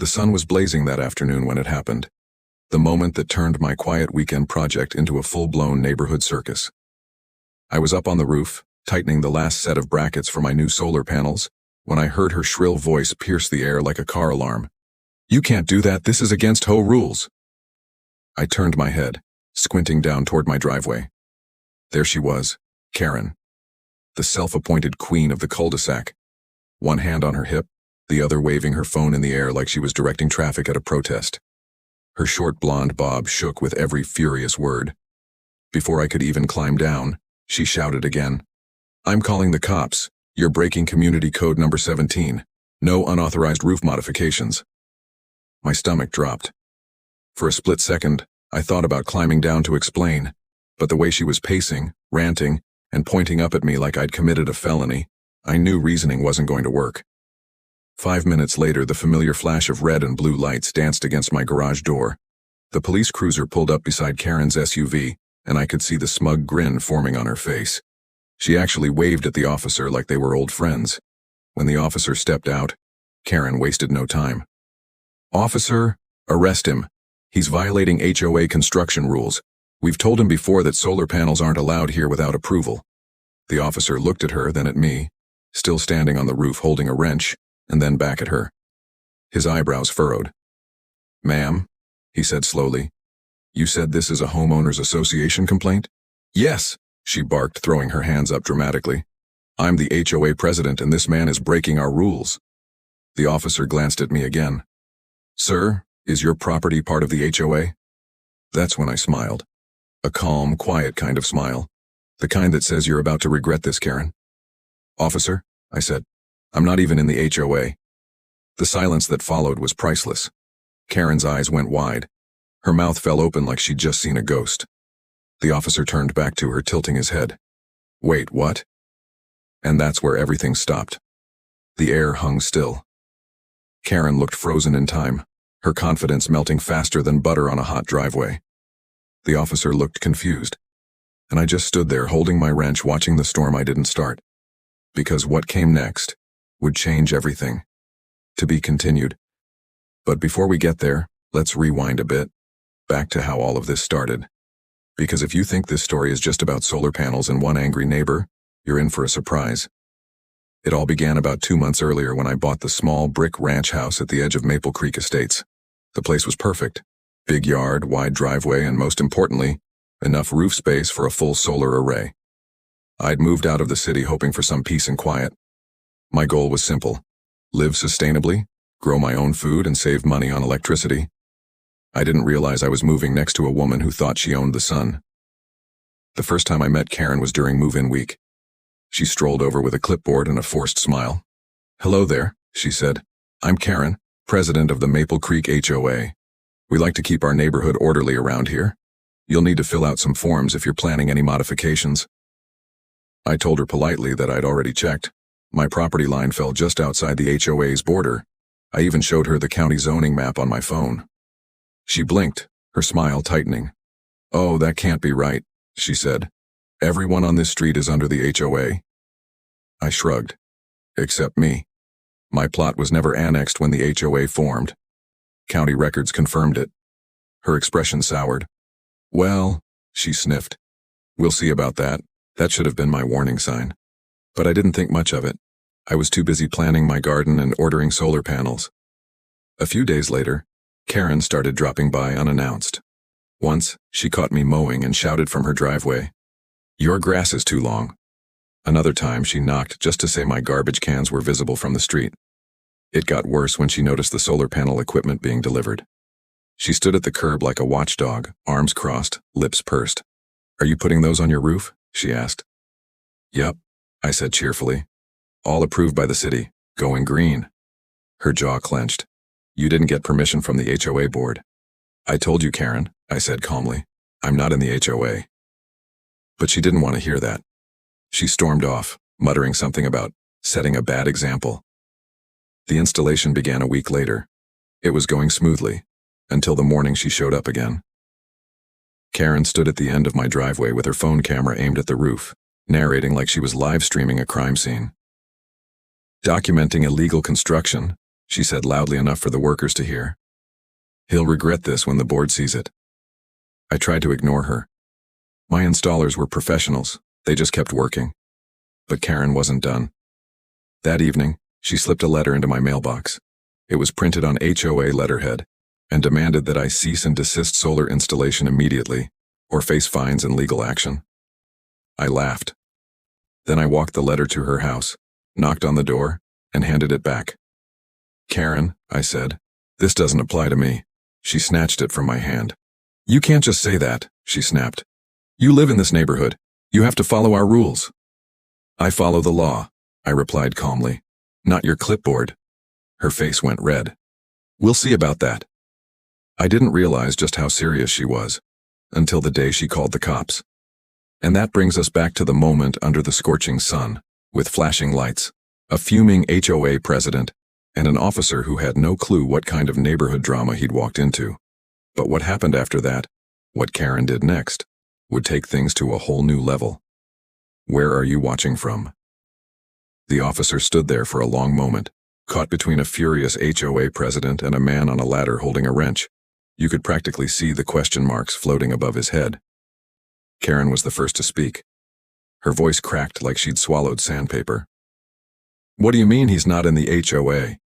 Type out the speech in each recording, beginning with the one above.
The sun was blazing that afternoon when it happened. The moment that turned my quiet weekend project into a full-blown neighborhood circus. I was up on the roof, tightening the last set of brackets for my new solar panels, when I heard her shrill voice pierce the air like a car alarm. "You can't do that, this is against HOA rules." I turned my head, squinting down toward my driveway. There she was, Karen, the self-appointed queen of the cul-de-sac. One hand on her hip, the other waving her phone in the air like she was directing traffic at a protest. Her short blonde bob shook with every furious word. Before I could even climb down, she shouted again. "I'm calling the cops. You're breaking community code number 17. No unauthorized roof modifications." My stomach dropped. For a split second, I thought about climbing down to explain, but the way she was pacing, ranting, and pointing up at me like I'd committed a felony, I knew reasoning wasn't going to work. 5 minutes later, the familiar flash of red and blue lights danced against my garage door. The police cruiser pulled up beside Karen's SUV, and I could see the smug grin forming on her face. She actually waved at the officer like they were old friends. When the officer stepped out, Karen wasted no time. "Officer, arrest him. He's violating HOA construction rules. We've told him before that solar panels aren't allowed here without approval." The officer looked at her, then at me, still standing on the roof holding a wrench, and then back at her. His eyebrows furrowed. "Ma'am," he said slowly, "you said this is a homeowners association complaint?" "Yes," she barked, throwing her hands up dramatically. "I'm the HOA president and this man is breaking our rules." The officer glanced at me again. "Sir, is your property part of the HOA?" That's when I smiled. A calm, quiet kind of smile. The kind that says you're about to regret this, Karen. "Officer," I said, "I'm not even in the HOA." The silence that followed was priceless. Karen's eyes went wide. Her mouth fell open like she'd just seen a ghost. The officer turned back to her, tilting his head. "Wait, what?" And that's where everything stopped. The air hung still. Karen looked frozen in time, her confidence melting faster than butter on a hot driveway. The officer looked confused, and I just stood there holding my wrench, watching the storm I didn't start. Because what came next would change everything. To be continued. But before we get there, let's rewind a bit, back to how all of this started. Because if you think this story is just about solar panels and one angry neighbor, you're in for a surprise. It all began about 2 months earlier when I bought the small brick ranch house at the edge of Maple Creek Estates. The place was perfect. Big yard, wide driveway, and most importantly, enough roof space for a full solar array. I'd moved out of the city hoping for some peace and quiet. My goal was simple: live sustainably, grow my own food, and save money on electricity. I didn't realize I was moving next to a woman who thought she owned the sun. The first time I met Karen was during move-in week. She strolled over with a clipboard and a forced smile. "Hello there," she said. "I'm Karen, president of the Maple Creek HOA. We like to keep our neighborhood orderly around here. You'll need to fill out some forms if you're planning any modifications." I told her politely that I'd already checked. My property line fell just outside the HOA's border. I even showed her the county zoning map on my phone. She blinked, her smile tightening. "Oh, that can't be right," she said. "Everyone on this street is under the HOA." I shrugged. Except me. My plot was never annexed when the HOA formed. County records confirmed it. Her expression soured. "Well," she sniffed. "We'll see about that. That should have been my warning sign." But I didn't think much of it. I was too busy planning my garden and ordering solar panels. A few days later, Karen started dropping by unannounced. Once, she caught me mowing and shouted from her driveway, "Your grass is too long." Another time, she knocked just to say my garbage cans were visible from the street. It got worse when she noticed the solar panel equipment being delivered. She stood at the curb like a watchdog, arms crossed, lips pursed. "Are you putting those on your roof?" she asked. "Yep," I said cheerfully. "All approved by the city. Going green." Her jaw clenched. "You didn't get permission from the HOA board." "I told you, Karen," I said calmly. "I'm not in the HOA." But she didn't want to hear that. She stormed off, muttering something about setting a bad example. The installation began a week later. It was going smoothly, until the morning she showed up again. Karen stood at the end of my driveway with her phone camera aimed at the roof, narrating like she was live streaming a crime scene. "Documenting illegal construction," she said loudly enough for the workers to hear. "He'll regret this when the board sees it." I tried to ignore her. My installers were professionals. They just kept working. But Karen wasn't done. That evening, she slipped a letter into my mailbox. It was printed on HOA letterhead and demanded that I cease and desist solar installation immediately or face fines and legal action. I laughed. Then I walked the letter to her house, knocked on the door, and handed it back. "Karen," I said, "this doesn't apply to me." She snatched it from my hand. "You can't just say that," she snapped. "You live in this neighborhood. You have to follow our rules." "I follow the law," I replied calmly. "Not your clipboard." Her face went red. "We'll see about that." I didn't realize just how serious she was until the day she called the cops. And that brings us back to the moment under the scorching sun, with flashing lights, a fuming HOA president, and an officer who had no clue what kind of neighborhood drama he'd walked into. But what happened after that, what Karen did next, would take things to a whole new level. Where are you watching from? The officer stood there for a long moment, caught between a furious HOA president and a man on a ladder holding a wrench. You could practically see the question marks floating above his head. Karen was the first to speak. Her voice cracked like she'd swallowed sandpaper. "What do you mean he's not in the HOA?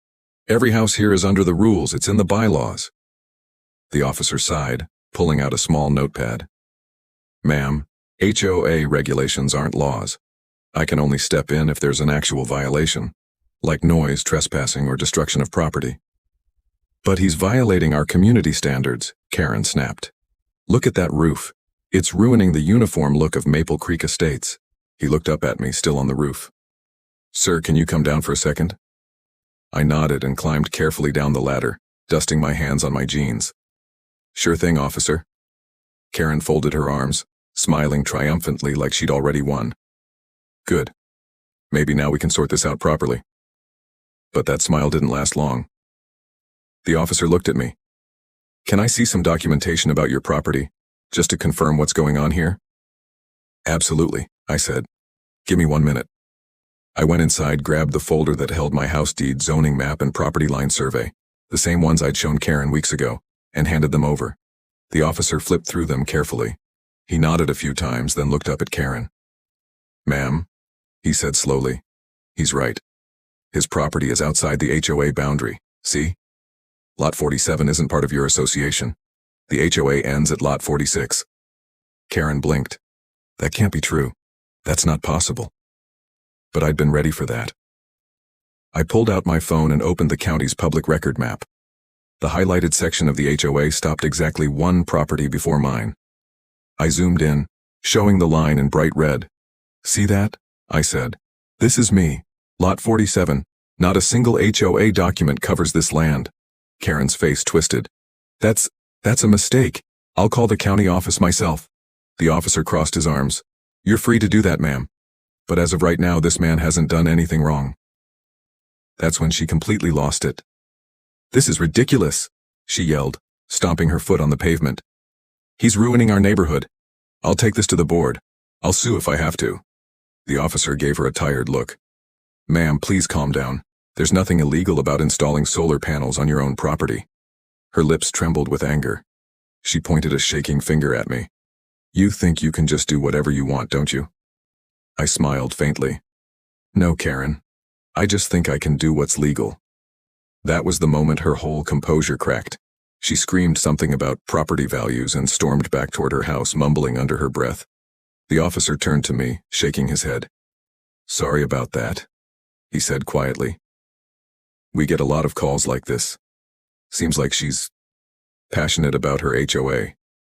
Every house here is under the rules. It's in the bylaws." The officer sighed, pulling out a small notepad. "Ma'am, HOA regulations aren't laws. I can only step in if there's an actual violation, like noise, trespassing, or destruction of property." "But he's violating our community standards," Karen snapped. "Look at that roof. It's ruining the uniform look of Maple Creek Estates." He looked up at me, still on the roof. "Sir, can you come down for a second?" I nodded and climbed carefully down the ladder, dusting my hands on my jeans. "Sure thing, officer." Karen folded her arms, smiling triumphantly like she'd already won. "Good. Maybe now we can sort this out properly." But that smile didn't last long. The officer looked at me. "Can I see some documentation about your property, just to confirm what's going on here?" "Absolutely," I said. "Give me 1 minute." I went inside, grabbed the folder that held my house deed, zoning map, and property line survey, the same ones I'd shown Karen weeks ago, and handed them over. The officer flipped through them carefully. He nodded a few times, then looked up at Karen. "Ma'am," he said slowly, "he's right. His property is outside the HOA boundary, see? Lot 47 isn't part of your association. The HOA ends at Lot 46. Karen blinked. "That can't be true. That's not possible." But I'd been ready for that. I pulled out my phone and opened the county's public record map. The highlighted section of the HOA stopped exactly one property before mine. I zoomed in, showing the line in bright red. "See that?" I said. "This is me. Lot 47. Not a single HOA document covers this land." Karen's face twisted. That's a mistake. I'll call the county office myself." The officer crossed his arms. "You're free to do that, ma'am. But as of right now, this man hasn't done anything wrong." That's when she completely lost it. "This is ridiculous," she yelled, stomping her foot on the pavement. "He's ruining our neighborhood. I'll take this to the board. I'll sue if I have to." The officer gave her a tired look. "Ma'am, please calm down. There's nothing illegal about installing solar panels on your own property." Her lips trembled with anger. She pointed a shaking finger at me. "You think you can just do whatever you want, don't you?" I smiled faintly. "No, Karen. I just think I can do what's legal." That was the moment her whole composure cracked. She screamed something about property values and stormed back toward her house, mumbling under her breath. The officer turned to me, shaking his head. "Sorry about that," he said quietly. "We get a lot of calls like this. Seems like she's passionate about her HOA."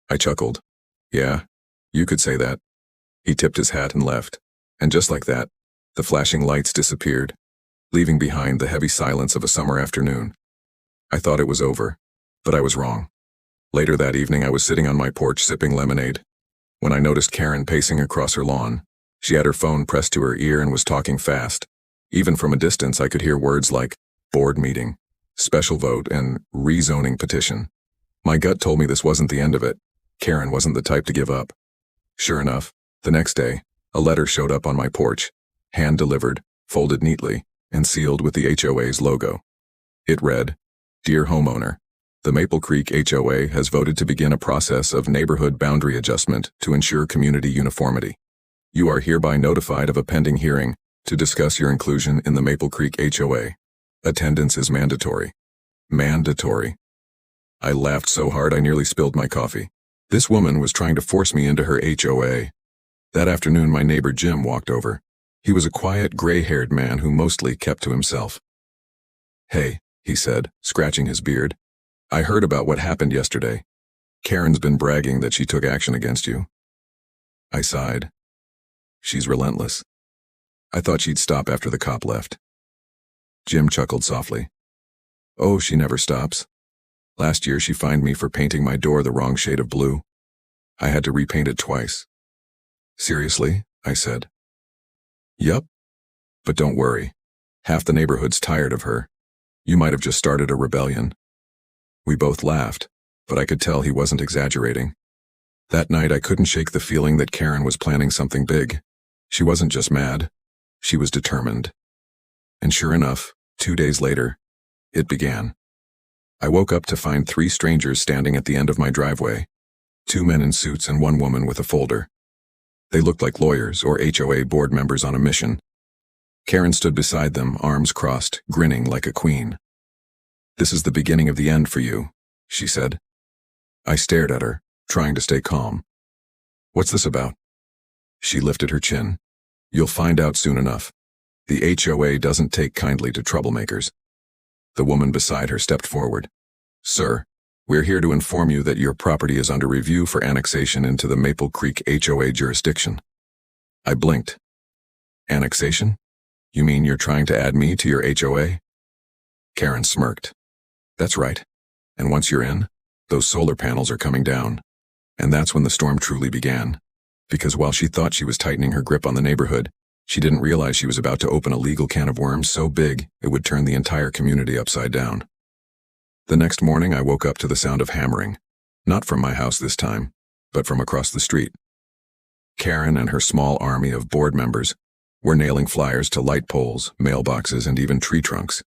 I chuckled. "Yeah, you could say that." He tipped his hat and left. And just like that, the flashing lights disappeared, leaving behind the heavy silence of a summer afternoon. I thought it was over, but I was wrong. Later that evening, I was sitting on my porch sipping lemonade, when I noticed Karen pacing across her lawn. She had her phone pressed to her ear and was talking fast. Even from a distance, I could hear words like board meeting, special vote, and rezoning petition. My gut told me this wasn't the end of it. Karen wasn't the type to give up. Sure enough, the next day, a letter showed up on my porch, hand-delivered, folded neatly, and sealed with the HOA's logo. It read, "Dear homeowner, the Maple Creek HOA has voted to begin a process of neighborhood boundary adjustment to ensure community uniformity. You are hereby notified of a pending hearing to discuss your inclusion in the Maple Creek HOA. Attendance is mandatory." Mandatory. I laughed so hard I nearly spilled my coffee. This woman was trying to force me into her HOA. That afternoon, my neighbor Jim walked over. He was a quiet, gray-haired man who mostly kept to himself. "Hey," he said, scratching his beard. "I heard about what happened yesterday. Karen's been bragging that she took action against you." I sighed. She's relentless. I thought she'd stop after the cop left. Jim chuckled softly. "Oh, she never stops. Last year she fined me for painting my door the wrong shade of blue. I had to repaint it twice." "Seriously?" I said. "Yup. But don't worry. Half the neighborhood's tired of her. You might have just started a rebellion." We both laughed, but I could tell he wasn't exaggerating. That night I couldn't shake the feeling that Karen was planning something big. She wasn't just mad. She was determined. And sure enough, 2 days later, it began. I woke up to find 3 strangers standing at the end of my driveway. 2 men in suits and 1 woman with a folder. They looked like lawyers or HOA board members on a mission. Karen stood beside them, arms crossed, grinning like a queen. "This is the beginning of the end for you," she said. I stared at her, trying to stay calm. "What's this about?" She lifted her chin. "You'll find out soon enough. The HOA doesn't take kindly to troublemakers." The woman beside her stepped forward. "Sir, we're here to inform you that your property is under review for annexation into the Maple Creek HOA jurisdiction." I blinked. "Annexation? You mean you're trying to add me to your HOA?" Karen smirked. "That's right. And once you're in, those solar panels are coming down." And that's when the storm truly began. Because while she thought she was tightening her grip on the neighborhood, she didn't realize she was about to open a legal can of worms so big it would turn the entire community upside down. The next morning I woke up to the sound of hammering. Not from my house this time, but from across the street. Karen and her small army of board members were nailing flyers to light poles, mailboxes, and even tree trunks.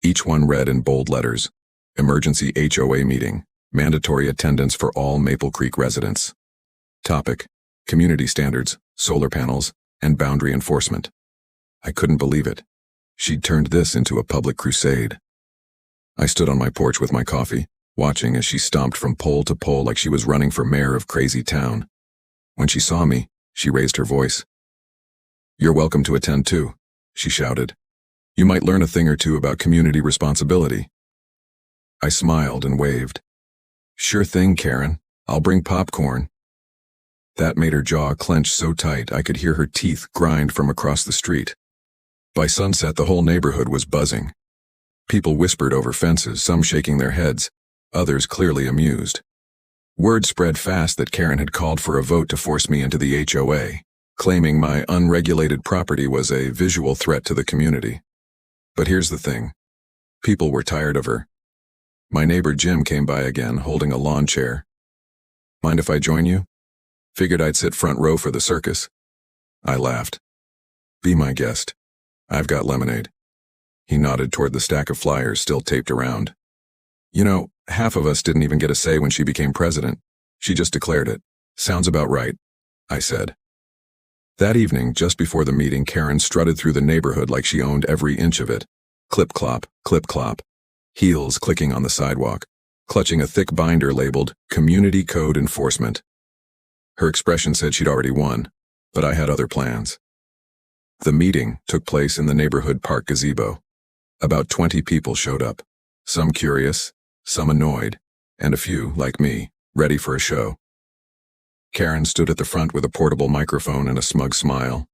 Each one read in bold letters, "Emergency HOA meeting, mandatory attendance for all Maple Creek residents. Topic: community standards, solar panels, and boundary enforcement." I couldn't believe it. She'd turned this into a public crusade. I stood on my porch with my coffee, watching as she stomped from pole to pole like she was running for mayor of Crazy Town. When she saw me, she raised her voice. "You're welcome to attend too," she shouted. "You might learn a thing or two about community responsibility." I smiled and waved. "Sure thing, Karen. I'll bring popcorn." That made her jaw clench so tight I could hear her teeth grind from across the street. By sunset, the whole neighborhood was buzzing. People whispered over fences, some shaking their heads, others clearly amused. Word spread fast that Karen had called for a vote to force me into the HOA, claiming my unregulated property was a visual threat to the community. But here's the thing. People were tired of her. My neighbor Jim came by again, holding a lawn chair. "Mind if I join you? Figured I'd sit front row for the circus." I laughed. "Be my guest. I've got lemonade." He nodded toward the stack of flyers still taped around. "You know, half of us didn't even get a say when she became president. She just declared it. Sounds about right," I said. That evening, just before the meeting, Karen strutted through the neighborhood like she owned every inch of it. Clip-clop, clip-clop. Heels clicking on the sidewalk, clutching a thick binder labeled Community Code Enforcement. Her expression said she'd already won, but I had other plans. The meeting took place in the neighborhood park gazebo. About 20 people showed up, some curious, some annoyed, and a few, like me, ready for a show. Karen stood at the front with a portable microphone and a smug smile.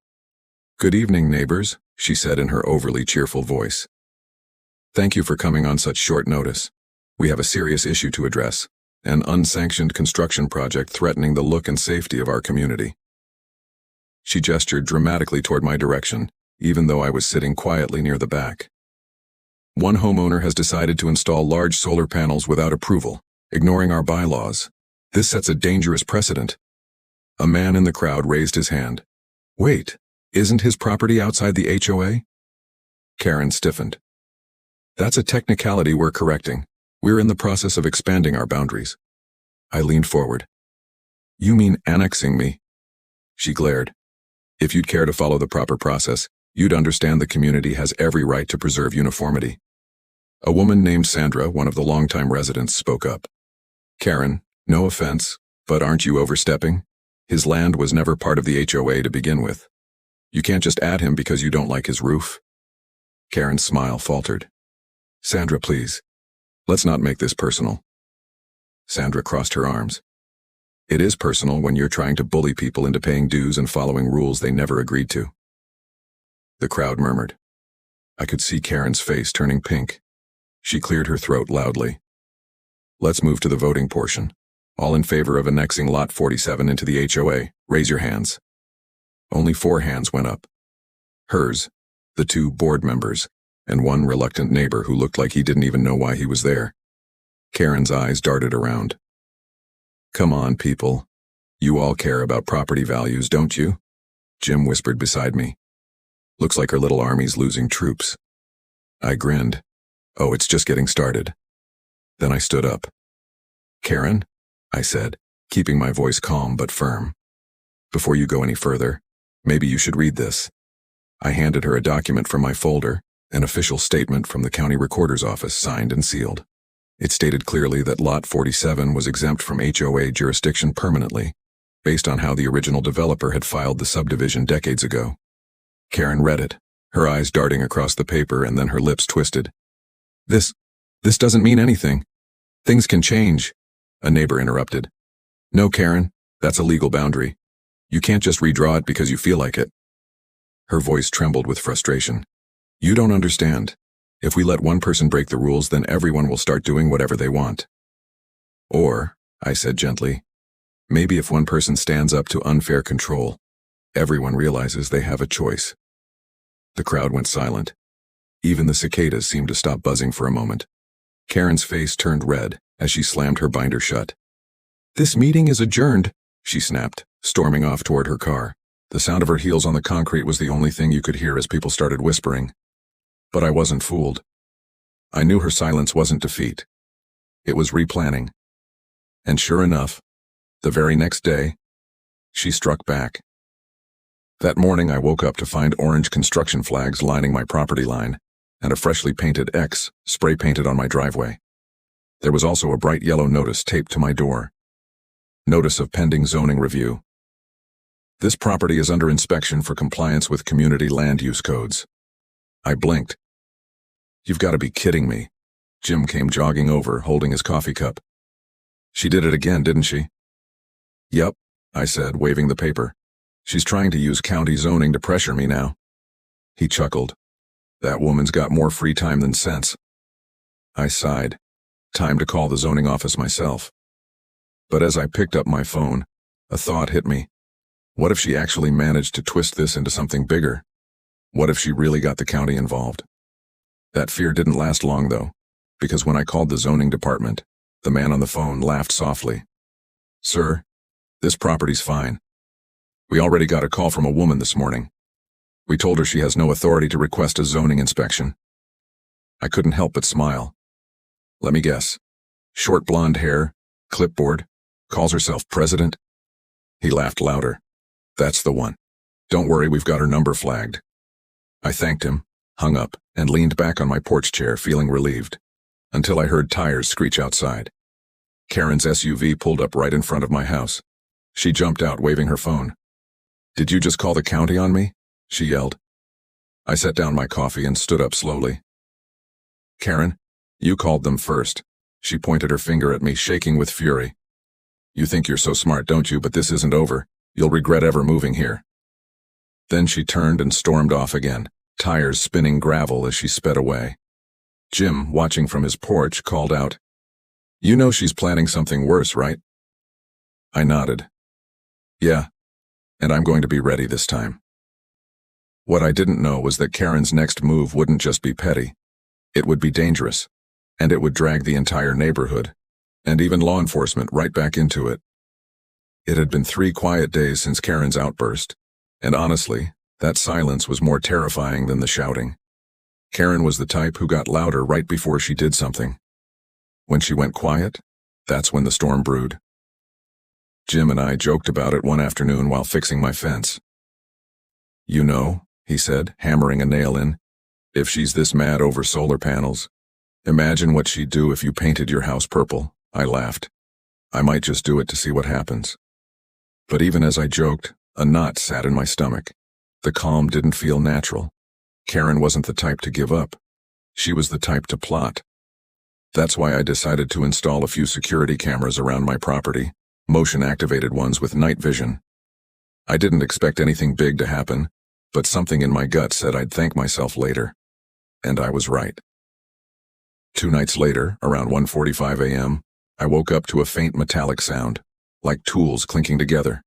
"Good evening, neighbors," she said in her overly cheerful voice. "Thank you for coming on such short notice. We have a serious issue to address, an unsanctioned construction project threatening the look and safety of our community." She gestured dramatically toward my direction, even though I was sitting quietly near the back. "One homeowner has decided to install large solar panels without approval, ignoring our bylaws. This sets a dangerous precedent." A man in the crowd raised his hand. "Wait, isn't his property outside the HOA?" Karen stiffened. That's a technicality we're correcting. We're in the process of expanding our boundaries. I leaned forward. You mean annexing me? She glared. If you'd care to follow the proper process, you'd understand the community has every right to preserve uniformity. A woman named Sandra, one of the longtime residents, spoke up. Karen, no offense, but aren't you overstepping? His land was never part of the HOA to begin with. You can't just add him because you don't like his roof. Karen's smile faltered. Sandra, please. Let's not make this personal. Sandra crossed her arms. It is personal when you're trying to bully people into paying dues and following rules they never agreed to. The crowd murmured. I could see Karen's face turning pink. She cleared her throat loudly. Let's move to the voting portion. All in favor of annexing Lot 47 into the HOA, raise your hands. Only 4 hands went up. Hers, the 2 board members, and one reluctant neighbor who looked like he didn't even know why he was there. Karen's eyes darted around. Come on, people. You all care about property values, don't you? Jim whispered beside me. Looks like our little army's losing troops. I grinned. Oh, it's just getting started. Then I stood up. Karen, I said, keeping my voice calm but firm. Before you go any further, maybe you should read this. I handed her a document from my folder, an official statement from the county recorder's office signed and sealed. It stated clearly that Lot 47 was exempt from HOA jurisdiction permanently, based on how the original developer had filed the subdivision decades ago. Karen read it, her eyes darting across the paper and then her lips twisted. This doesn't mean anything. Things can change, a neighbor interrupted. No, Karen, that's a legal boundary. You can't just redraw it because you feel like it. Her voice trembled with frustration. You don't understand. If we let one person break the rules, then everyone will start doing whatever they want. Or, I said gently, maybe if one person stands up to unfair control, everyone realizes they have a choice. The crowd went silent. Even the cicadas seemed to stop buzzing for a moment. Karen's face turned red as she slammed her binder shut. This meeting is adjourned, she snapped, storming off toward her car. The sound of her heels on the concrete was the only thing you could hear as people started whispering. But I wasn't fooled. I knew her silence wasn't defeat. It was replanning. And sure enough, the very next day, she struck back. That morning I woke up to find orange construction flags lining my property line, and a freshly painted X spray-painted on my driveway. There was also a bright yellow notice taped to my door. Notice of pending zoning review. This property is under inspection for compliance with community land use codes. I blinked. You've got to be kidding me. Jim came jogging over, holding his coffee cup. She did it again, didn't she? Yep, I said, waving the paper. She's trying to use county zoning to pressure me now. He chuckled. That woman's got more free time than sense. I sighed. Time to call the zoning office myself. But as I picked up my phone, a thought hit me. What if she actually managed to twist this into something bigger? What if she really got the county involved? That fear didn't last long, though, because when I called the zoning department, the man on the phone laughed softly. Sir, this property's fine. We already got a call from a woman this morning. We told her she has no authority to request a zoning inspection. I couldn't help but smile. Let me guess. Short blonde hair, clipboard, calls herself president. He laughed louder. That's the one. Don't worry, we've got her number flagged. I thanked him, hung up, and leaned back on my porch chair, feeling relieved, until I heard tires screech outside. Karen's SUV pulled up right in front of my house. She jumped out, waving her phone. Did you just call the county on me? She yelled. I set down my coffee and stood up slowly. Karen, you called them first. She pointed her finger at me, shaking with fury. You think you're so smart, don't you? But this isn't over. You'll regret ever moving here. Then she turned and stormed off again, tires spinning gravel as she sped away. Jim, watching from his porch, called out, You know she's planning something worse, right? I nodded. Yeah, and I'm going to be ready this time. What I didn't know was that Karen's next move wouldn't just be petty. It would be dangerous, and it would drag the entire neighborhood, and even law enforcement, right back into it. It had been 3 quiet days since Karen's outburst, and honestly, that silence was more terrifying than the shouting. Karen was the type who got louder right before she did something. When she went quiet, that's when the storm brewed. Jim and I joked about it one afternoon while fixing my fence. "You know," he said, hammering a nail in, "if she's this mad over solar panels, imagine what she'd do if you painted your house purple." I laughed. I might just do it to see what happens. But even as I joked, a knot sat in my stomach. The calm didn't feel natural. Karen wasn't the type to give up. She was the type to plot. That's why I decided to install a few security cameras around my property, motion-activated ones with night vision. I didn't expect anything big to happen, but something in my gut said I'd thank myself later. And I was right. 2 nights later, around 1:45 a.m., I woke up to a faint metallic sound, like tools clinking together.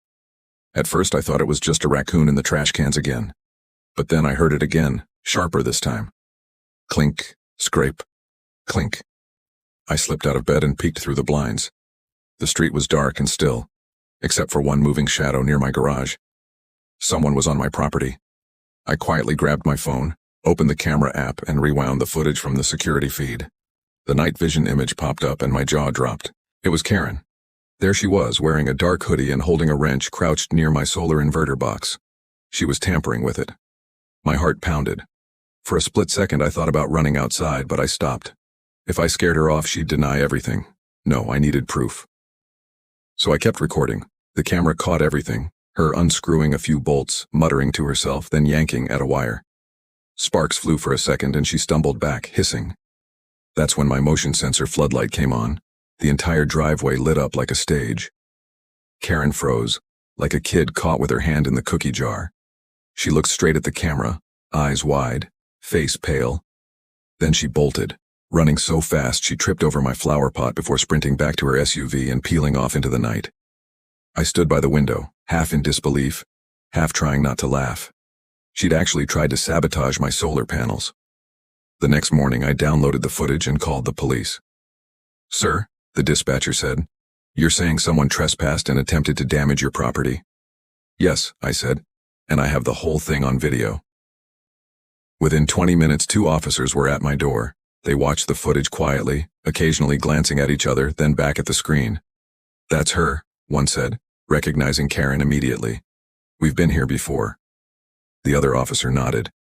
At first I thought it was just a raccoon in the trash cans again. But then I heard it again, sharper this time. Clink, scrape, clink. I slipped out of bed and peeked through the blinds. The street was dark and still, except for one moving shadow near my garage. Someone was on my property. I quietly grabbed my phone, opened the camera app, and rewound the footage from the security feed. The night vision image popped up and my jaw dropped. It was Karen. There she was, wearing a dark hoodie and holding a wrench, crouched near my solar inverter box. She was tampering with it. My heart pounded. For a split second I thought about running outside, but I stopped. If I scared her off, she'd deny everything. No, I needed proof. So I kept recording. The camera caught everything, her unscrewing a few bolts, muttering to herself, then yanking at a wire. Sparks flew for a second and she stumbled back, hissing. That's when my motion sensor floodlight came on. The entire driveway lit up like a stage. Karen froze, like a kid caught with her hand in the cookie jar. She looked straight at the camera, eyes wide, face pale. Then she bolted, running so fast she tripped over my flower pot before sprinting back to her SUV and peeling off into the night. I stood by the window, half in disbelief, half trying not to laugh. She'd actually tried to sabotage my solar panels. The next morning I downloaded the footage and called the police. "Sir," the dispatcher said, "you're saying someone trespassed and attempted to damage your property?" "Yes," I said, "and I have the whole thing on video." Within 20 minutes, 2 officers were at my door. They watched the footage quietly, occasionally glancing at each other, then back at the screen. "That's her," one said, recognizing Karen immediately. "We've been here before." The other officer nodded.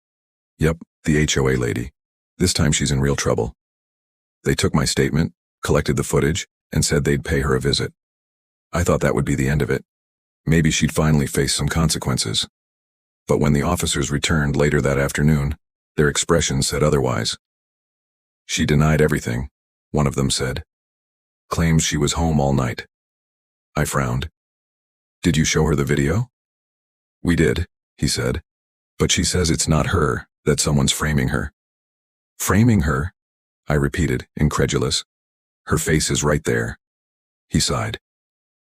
"Yep, the HOA lady. This time she's in real trouble." They took my statement, collected the footage, and said they'd pay her a visit. I thought that would be the end of it. Maybe she'd finally face some consequences. But when the officers returned later that afternoon, their expressions said otherwise. "She denied everything," one of them said. "Claims she was home all night." I frowned. "Did you show her the video?" "We did," he said. "But she says it's not her, that someone's framing her." "Framing her?" I repeated, incredulous. "Her face is right there." He sighed.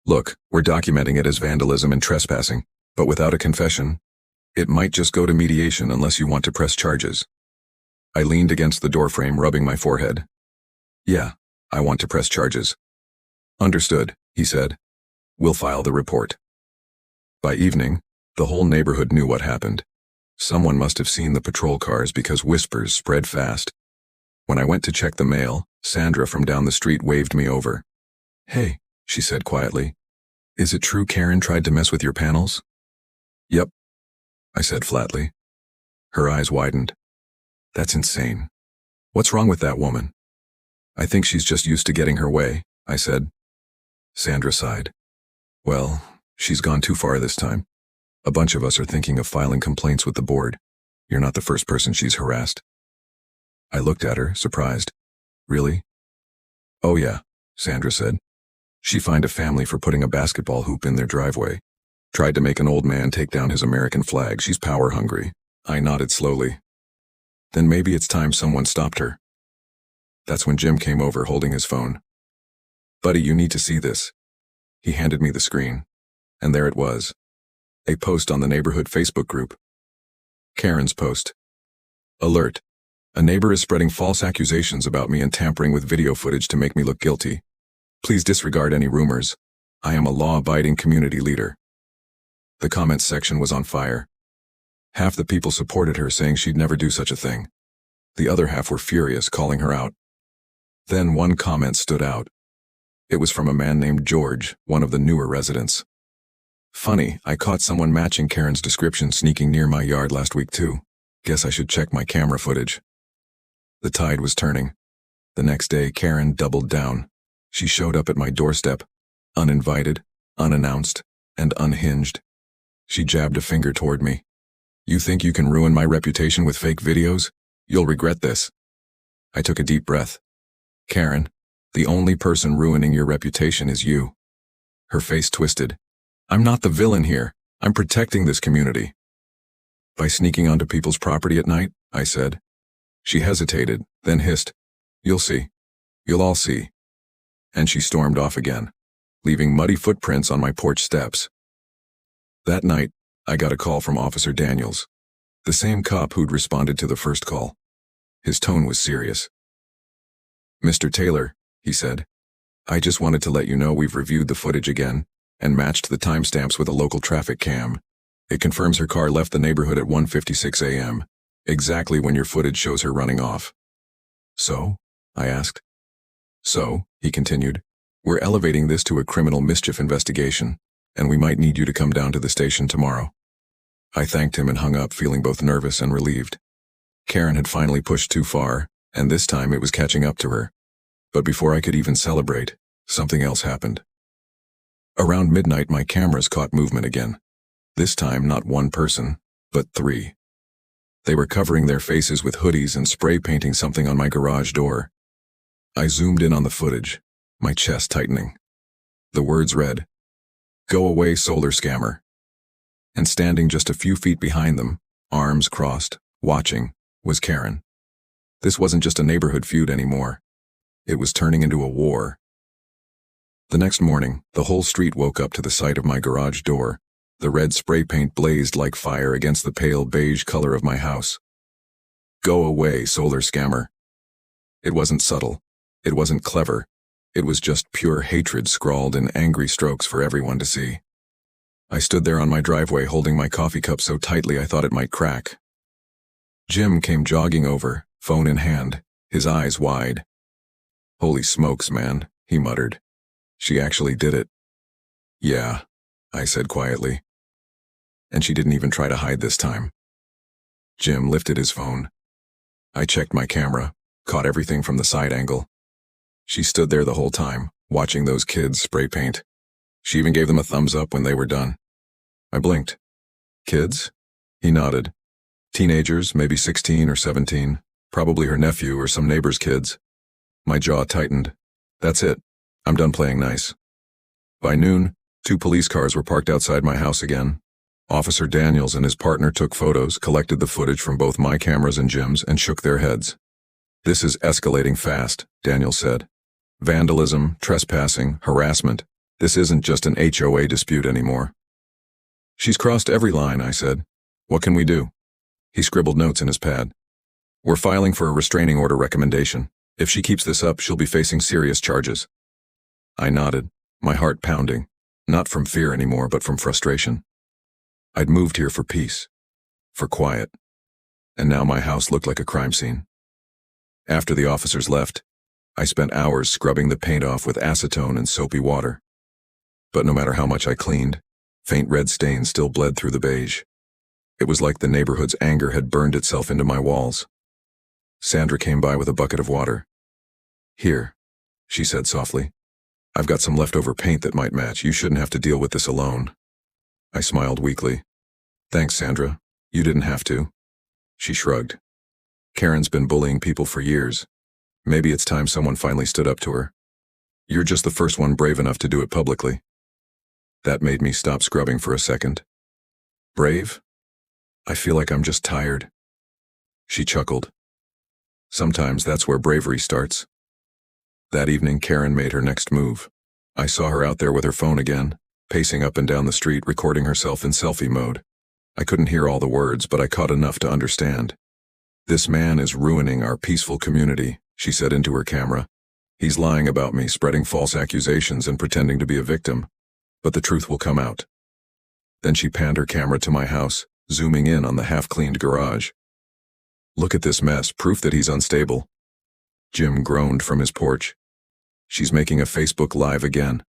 "Look, we're documenting it as vandalism and trespassing, but without a confession, it might just go to mediation unless you want to press charges." I leaned against the doorframe, rubbing my forehead. "Yeah, I want to press charges." "Understood," he said. "We'll file the report." By evening, the whole neighborhood knew what happened. Someone must have seen the patrol cars because whispers spread fast. When I went to check the mail, Sandra from down the street waved me over. "Hey," she said quietly. "Is it true Karen tried to mess with your panels?" "Yep," I said flatly. Her eyes widened. "That's insane. What's wrong with that woman?" "I think she's just used to getting her way," I said. Sandra sighed. "Well, she's gone too far this time. A bunch of us are thinking of filing complaints with the board. You're not the first person she's harassed." I looked at her, surprised. "Really?" "Oh yeah," Sandra said. "She fined a family for putting a basketball hoop in their driveway. Tried to make an old man take down his American flag. She's power hungry." I nodded slowly. "Then maybe it's time someone stopped her." That's when Jim came over holding his phone. "Buddy, you need to see this." He handed me the screen. And there it was. A post on the neighborhood Facebook group. Karen's post. "Alert. A neighbor is spreading false accusations about me and tampering with video footage to make me look guilty. Please disregard any rumors. I am a law-abiding community leader." The comments section was on fire. Half the people supported her, saying she'd never do such a thing. The other half were furious, calling her out. Then one comment stood out. It was from a man named George, one of the newer residents. "Funny, I caught someone matching Karen's description sneaking near my yard last week too. Guess I should check my camera footage." The tide was turning. The next day, Karen doubled down. She showed up at my doorstep, uninvited, unannounced, and unhinged. She jabbed a finger toward me. "You think you can ruin my reputation with fake videos? You'll regret this." I took a deep breath. "Karen, the only person ruining your reputation is you." Her face twisted. "I'm not the villain here. I'm protecting this community." "By sneaking onto people's property at night?" I said. She hesitated, then hissed, "You'll see. You'll all see." And she stormed off again, leaving muddy footprints on my porch steps. That night, I got a call from Officer Daniels, the same cop who'd responded to the first call. His tone was serious. "Mr. Taylor," he said, "I just wanted to let you know we've reviewed the footage again and matched the timestamps with a local traffic cam. It confirms her car left the neighborhood at 1:56 a.m., exactly when your footage shows her running off." "So?" I asked. "So," he continued, "we're elevating this to a criminal mischief investigation, and we might need you to come down to the station tomorrow." I thanked him and hung up, feeling both nervous and relieved. Karen had finally pushed too far, and this time it was catching up to her. But before I could even celebrate, something else happened. Around midnight, my cameras caught movement again. This time, not one person, but three. They were covering their faces with hoodies and spray painting something on my garage door. I zoomed in on the footage, my chest tightening. The words read, "Go away, solar scammer." And standing just a few feet behind them, arms crossed, watching, was Karen. This wasn't just a neighborhood feud anymore. It was turning into a war. The next morning, the whole street woke up to the sight of my garage door. The red spray paint blazed like fire against the pale beige color of my house. "Go away, solar scammer." It wasn't subtle. It wasn't clever. It was just pure hatred scrawled in angry strokes for everyone to see. I stood there on my driveway holding my coffee cup so tightly I thought it might crack. Jim came jogging over, phone in hand, his eyes wide. "Holy smokes, man," he muttered. "She actually did it." "Yeah," I said quietly. And she didn't even try to hide this time. Jim lifted his phone. I checked my camera, caught everything from the side angle. She stood there the whole time, watching those kids spray paint. She even gave them a thumbs up when they were done. I blinked. "Kids?" He nodded. "Teenagers, maybe 16 or 17, probably her nephew or some neighbor's kids." My jaw tightened. That's it. I'm done playing nice. By noon, 2 police cars were parked outside my house again. Officer Daniels and his partner took photos, collected the footage from both my cameras and Jim's, and shook their heads. "This is escalating fast," Daniels said. "Vandalism, trespassing, harassment. This isn't just an HOA dispute anymore." "She's crossed every line," I said. "What can we do?" He scribbled notes in his pad. "We're filing for a restraining order recommendation. If she keeps this up, she'll be facing serious charges." I nodded, my heart pounding, not from fear anymore, but from frustration. I'd moved here for peace, for quiet, and now my house looked like a crime scene. After the officers left, I spent hours scrubbing the paint off with acetone and soapy water. But no matter how much I cleaned, faint red stains still bled through the beige. It was like the neighborhood's anger had burned itself into my walls. Sandra came by with a bucket of water. "Here," she said softly. "I've got some leftover paint that might match. You shouldn't have to deal with this alone." I smiled weakly. "Thanks, Sandra. You didn't have to." She shrugged. "Karen's been bullying people for years. Maybe it's time someone finally stood up to her. You're just the first one brave enough to do it publicly." That made me stop scrubbing for a second. "Brave? I feel like I'm just tired." She chuckled. "Sometimes that's where bravery starts." That evening, Karen made her next move. I saw her out there with her phone again, pacing up and down the street, recording herself in selfie mode. I couldn't hear all the words, but I caught enough to understand. "This man is ruining our peaceful community," she said into her camera. "He's lying about me, spreading false accusations and pretending to be a victim. But the truth will come out." Then she panned her camera to my house, zooming in on the half-cleaned garage. Look at this mess, proof that he's unstable. Jim groaned from his porch. She's making a Facebook Live again.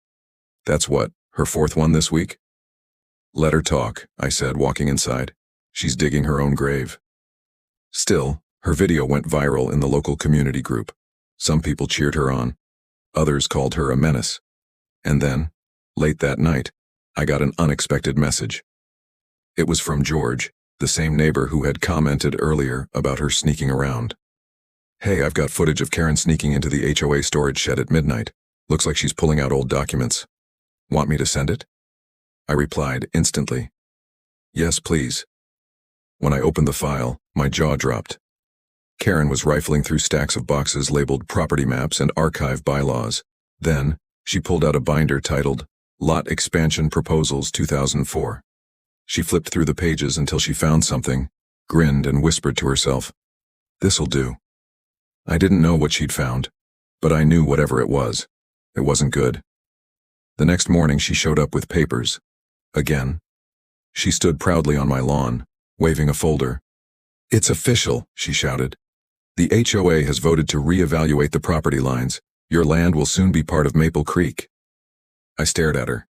That's what, her fourth one this week? Let her talk, I said, walking inside. She's digging her own grave. Still, her video went viral in the local community group. Some people cheered her on. Others called her a menace. And then, late that night, I got an unexpected message. It was from George, the same neighbor who had commented earlier about her sneaking around. Hey, I've got footage of Karen sneaking into the HOA storage shed at midnight. Looks like she's pulling out old documents. Want me to send it? I replied instantly. Yes, please. When I opened the file, my jaw dropped. Karen was rifling through stacks of boxes labeled property maps and archive bylaws. Then, she pulled out a binder titled Lot Expansion Proposals 2004. She flipped through the pages until she found something, grinned and whispered to herself, "This'll do." I didn't know what she'd found, but I knew whatever it wasn't good. The next morning she showed up with papers. Again. She stood proudly on my lawn, waving a folder. "It's official," she shouted. "The HOA has voted to reevaluate the property lines. Your land will soon be part of Maple Creek." I stared at her.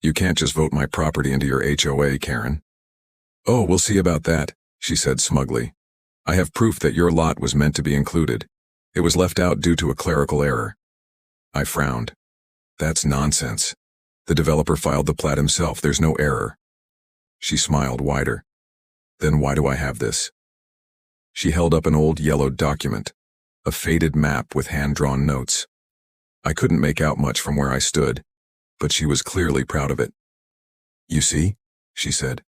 "You can't just vote my property into your HOA, Karen." "Oh, we'll see about that," she said smugly. "I have proof that your lot was meant to be included. It was left out due to a clerical error." I frowned. "That's nonsense. The developer filed the plat himself. There's no error." She smiled wider. "Then why do I have this?" She held up an old yellowed document, a faded map with hand-drawn notes. I couldn't make out much from where I stood, but she was clearly proud of it. "You see?" she said.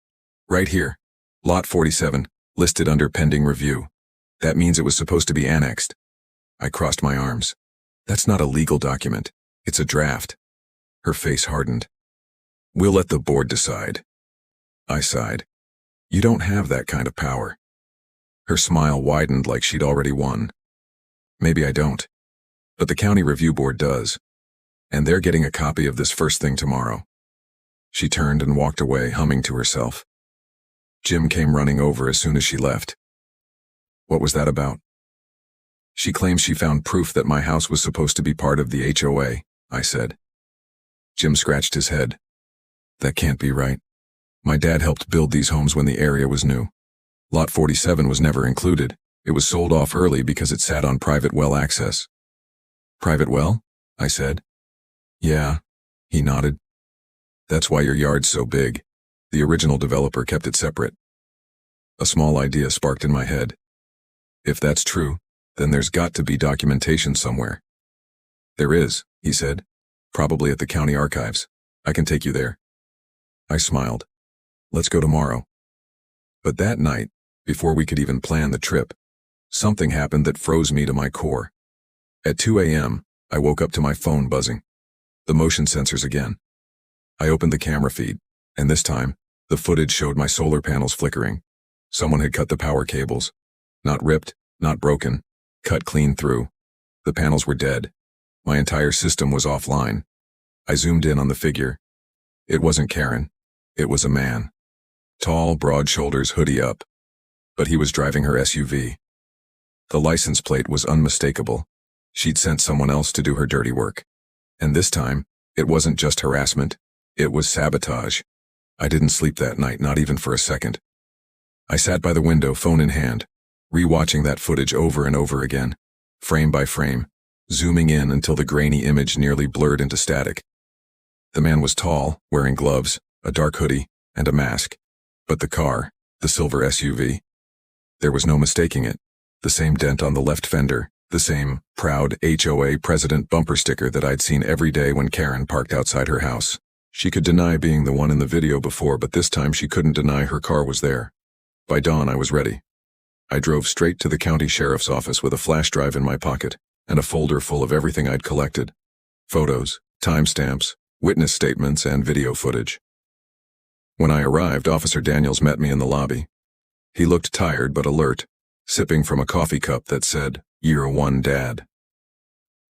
"Right here. Lot 47, listed under pending review. That means it was supposed to be annexed." I crossed my arms. "That's not a legal document. It's a draft." Her face hardened. "We'll let the board decide." I sighed. "You don't have that kind of power." Her smile widened like she'd already won. "Maybe I don't. But the county review board does. And they're getting a copy of this first thing tomorrow." She turned and walked away, humming to herself. Jim came running over as soon as she left. "What was that about?" "She claims she found proof that my house was supposed to be part of the HOA, I said. Jim scratched his head. "That can't be right. My dad helped build these homes when the area was new. Lot 47 was never included. It was sold off early because it sat on private well access." "Private well?" I said. "Yeah," he nodded. "That's why your yard's so big. The original developer kept it separate." A small idea sparked in my head. If that's true, then there's got to be documentation somewhere. "There is," he said. "Probably at the county archives. I can take you there." I smiled. "Let's go tomorrow." But that night, before we could even plan the trip, something happened that froze me to my core. At 2 a.m., I woke up to my phone buzzing. The motion sensors again. I opened the camera feed, and this time, the footage showed my solar panels flickering. Someone had cut the power cables. Not ripped, not broken, cut clean through. The panels were dead. My entire system was offline. I zoomed in on the figure. It wasn't Karen. It was a man. Tall, broad shoulders, hoodie up. But he was driving her SUV. The license plate was unmistakable. She'd sent someone else to do her dirty work. And this time, it wasn't just harassment. It was sabotage. I didn't sleep that night, not even for a second. I sat by the window, phone in hand, rewatching that footage over and over again, frame by frame, zooming in until the grainy image nearly blurred into static. The man was tall, wearing gloves, a dark hoodie, and a mask. But the car, the silver SUV, there was no mistaking it. The same dent on the left fender, the same proud HOA president bumper sticker that I'd seen every day when Karen parked outside her house. She could deny being the one in the video before, but this time she couldn't deny her car was there. By dawn, I was ready. I drove straight to the county sheriff's office with a flash drive in my pocket and a folder full of everything I'd collected. Photos, timestamps, witness statements, and video footage. When I arrived, Officer Daniels met me in the lobby. He looked tired but alert, sipping from a coffee cup that said, "Year 1 Dad."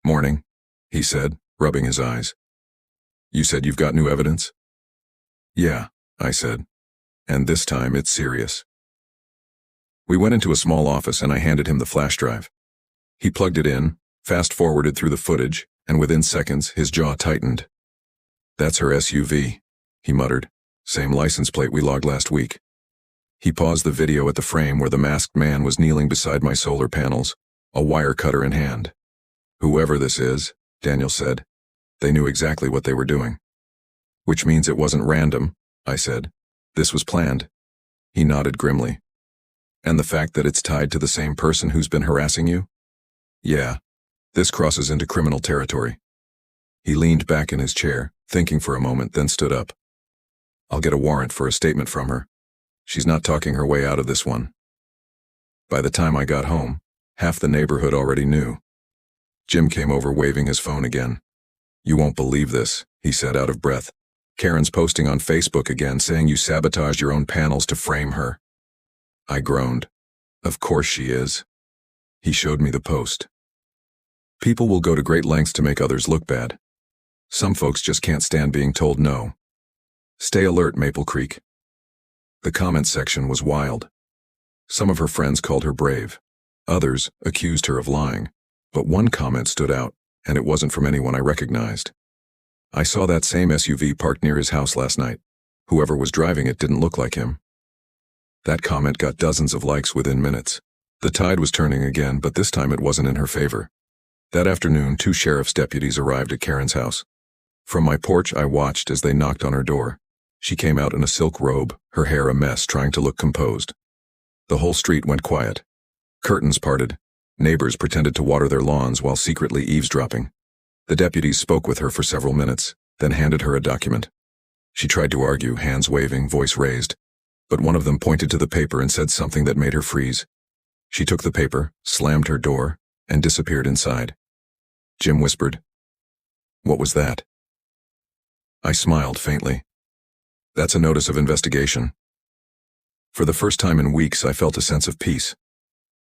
"Morning," he said, rubbing his eyes. "You said you've got new evidence?" "Yeah," I said. "And this time it's serious." We went into a small office and I handed him the flash drive. He plugged it in, fast-forwarded through the footage, and within seconds, his jaw tightened. "That's her SUV," he muttered. "Same license plate we logged last week." He paused the video at the frame where the masked man was kneeling beside my solar panels, a wire cutter in hand. "Whoever this is," Daniel said, "they knew exactly what they were doing." "Which means it wasn't random," I said. "This was planned." He nodded grimly. "And the fact that it's tied to the same person who's been harassing you?" "Yeah. This crosses into criminal territory." He leaned back in his chair, thinking for a moment, then stood up. "I'll get a warrant for a statement from her. She's not talking her way out of this one." By the time I got home, half the neighborhood already knew. Jim came over waving his phone again. "You won't believe this," he said out of breath. "Karen's posting on Facebook again saying you sabotaged your own panels to frame her." I groaned. "Of course she is." He showed me the post. "People will go to great lengths to make others look bad. Some folks just can't stand being told no. Stay alert, Maple Creek." The comment section was wild. Some of her friends called her brave. Others accused her of lying. But one comment stood out, and it wasn't from anyone I recognized. "I saw that same SUV parked near his house last night. Whoever was driving it didn't look like him." That comment got dozens of likes within minutes. The tide was turning again, but this time it wasn't in her favor. That afternoon, 2 sheriff's deputies arrived at Karen's house. From my porch, I watched as they knocked on her door. She came out in a silk robe, her hair a mess, trying to look composed. The whole street went quiet. Curtains parted. Neighbors pretended to water their lawns while secretly eavesdropping. The deputies spoke with her for several minutes, then handed her a document. She tried to argue, hands waving, voice raised. But one of them pointed to the paper and said something that made her freeze. She took the paper, slammed her door, and disappeared inside. Jim whispered, "What was that?" I smiled faintly. "That's a notice of investigation." For the first time in weeks, I felt a sense of peace.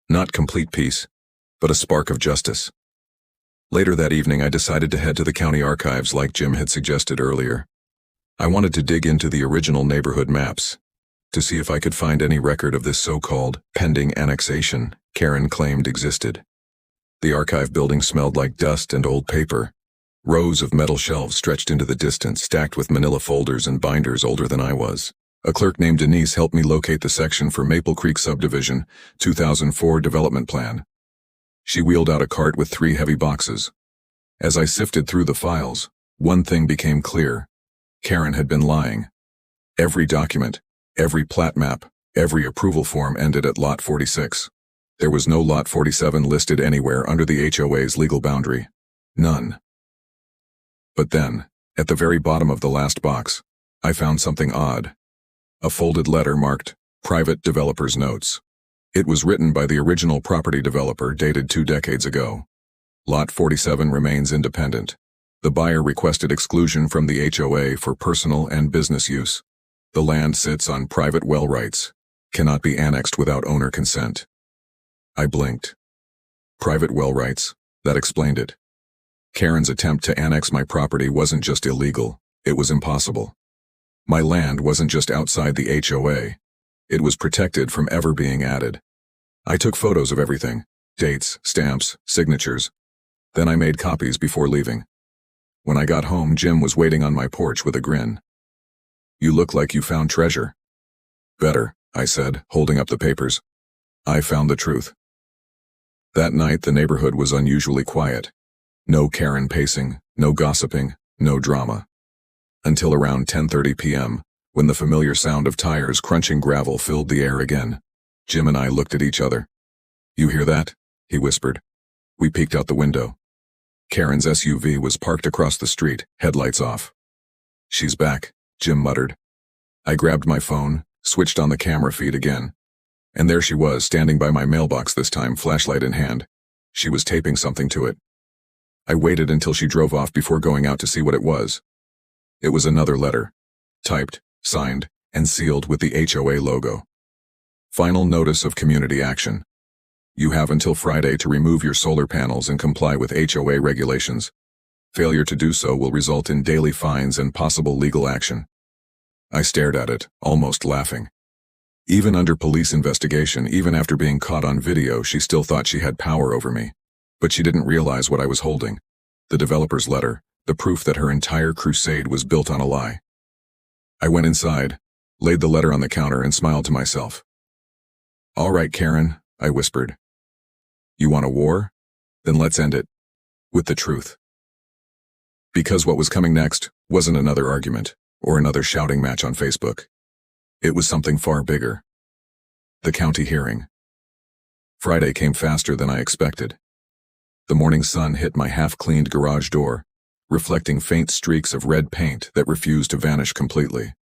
Not complete peace, but a spark of justice. Later that evening, I decided to head to the county archives like Jim had suggested earlier. I wanted to dig into the original neighborhood maps, to see if I could find any record of this so-called pending annexation Karen claimed existed. The archive building smelled like dust and old paper. Rows of metal shelves stretched into the distance, stacked with manila folders and binders older than I was. A clerk named Denise helped me locate the section for Maple Creek Subdivision, 2004 Development Plan. She wheeled out a cart with 3 heavy boxes. As I sifted through the files, one thing became clear. Karen had been lying. Every document, every plat map, every approval form ended at Lot 46. There was no Lot 47 listed anywhere under the HOA's legal boundary. None. But then, at the very bottom of the last box, I found something odd. A folded letter marked, "Private Developer's Notes." It was written by the original property developer, dated 2 decades ago. Lot 47 remains independent. The buyer requested exclusion from the HOA for personal and business use. The land sits on private well rights, cannot be annexed without owner consent. I blinked. Private well rights, that explained it. Karen's attempt to annex my property wasn't just illegal, it was impossible. My land wasn't just outside the HOA, it was protected from ever being added. I took photos of everything, dates, stamps, signatures. Then I made copies before leaving. When I got home, Jim was waiting on my porch with a grin. "You look like you found treasure." "Better," I said, holding up the papers. "I found the truth." That night, the neighborhood was unusually quiet. No Karen pacing, no gossiping, no drama. Until around 10:30 p.m., when the familiar sound of tires crunching gravel filled the air again. Jim and I looked at each other. "You hear that?" he whispered. We peeked out the window. Karen's SUV was parked across the street, headlights off. "She's back," Jim muttered. I grabbed my phone, switched on the camera feed again. And there she was, standing by my mailbox this time, flashlight in hand. She was taping something to it. I waited until she drove off before going out to see what it was. It was another letter. Typed, signed, and sealed with the HOA logo. Final notice of community action. You have until Friday to remove your solar panels and comply with HOA regulations. Failure to do so will result in daily fines and possible legal action. I stared at it, almost laughing. Even under police investigation, even after being caught on video, she still thought she had power over me. But she didn't realize what I was holding. The developer's letter, the proof that her entire crusade was built on a lie. I went inside, laid the letter on the counter, and smiled to myself. "All right, Karen," I whispered. "You want a war? Then let's end it. With the truth." Because what was coming next wasn't another argument, or another shouting match on Facebook. It was something far bigger. The county hearing. Friday came faster than I expected. The morning sun hit my half-cleaned garage door, reflecting faint streaks of red paint that refused to vanish completely.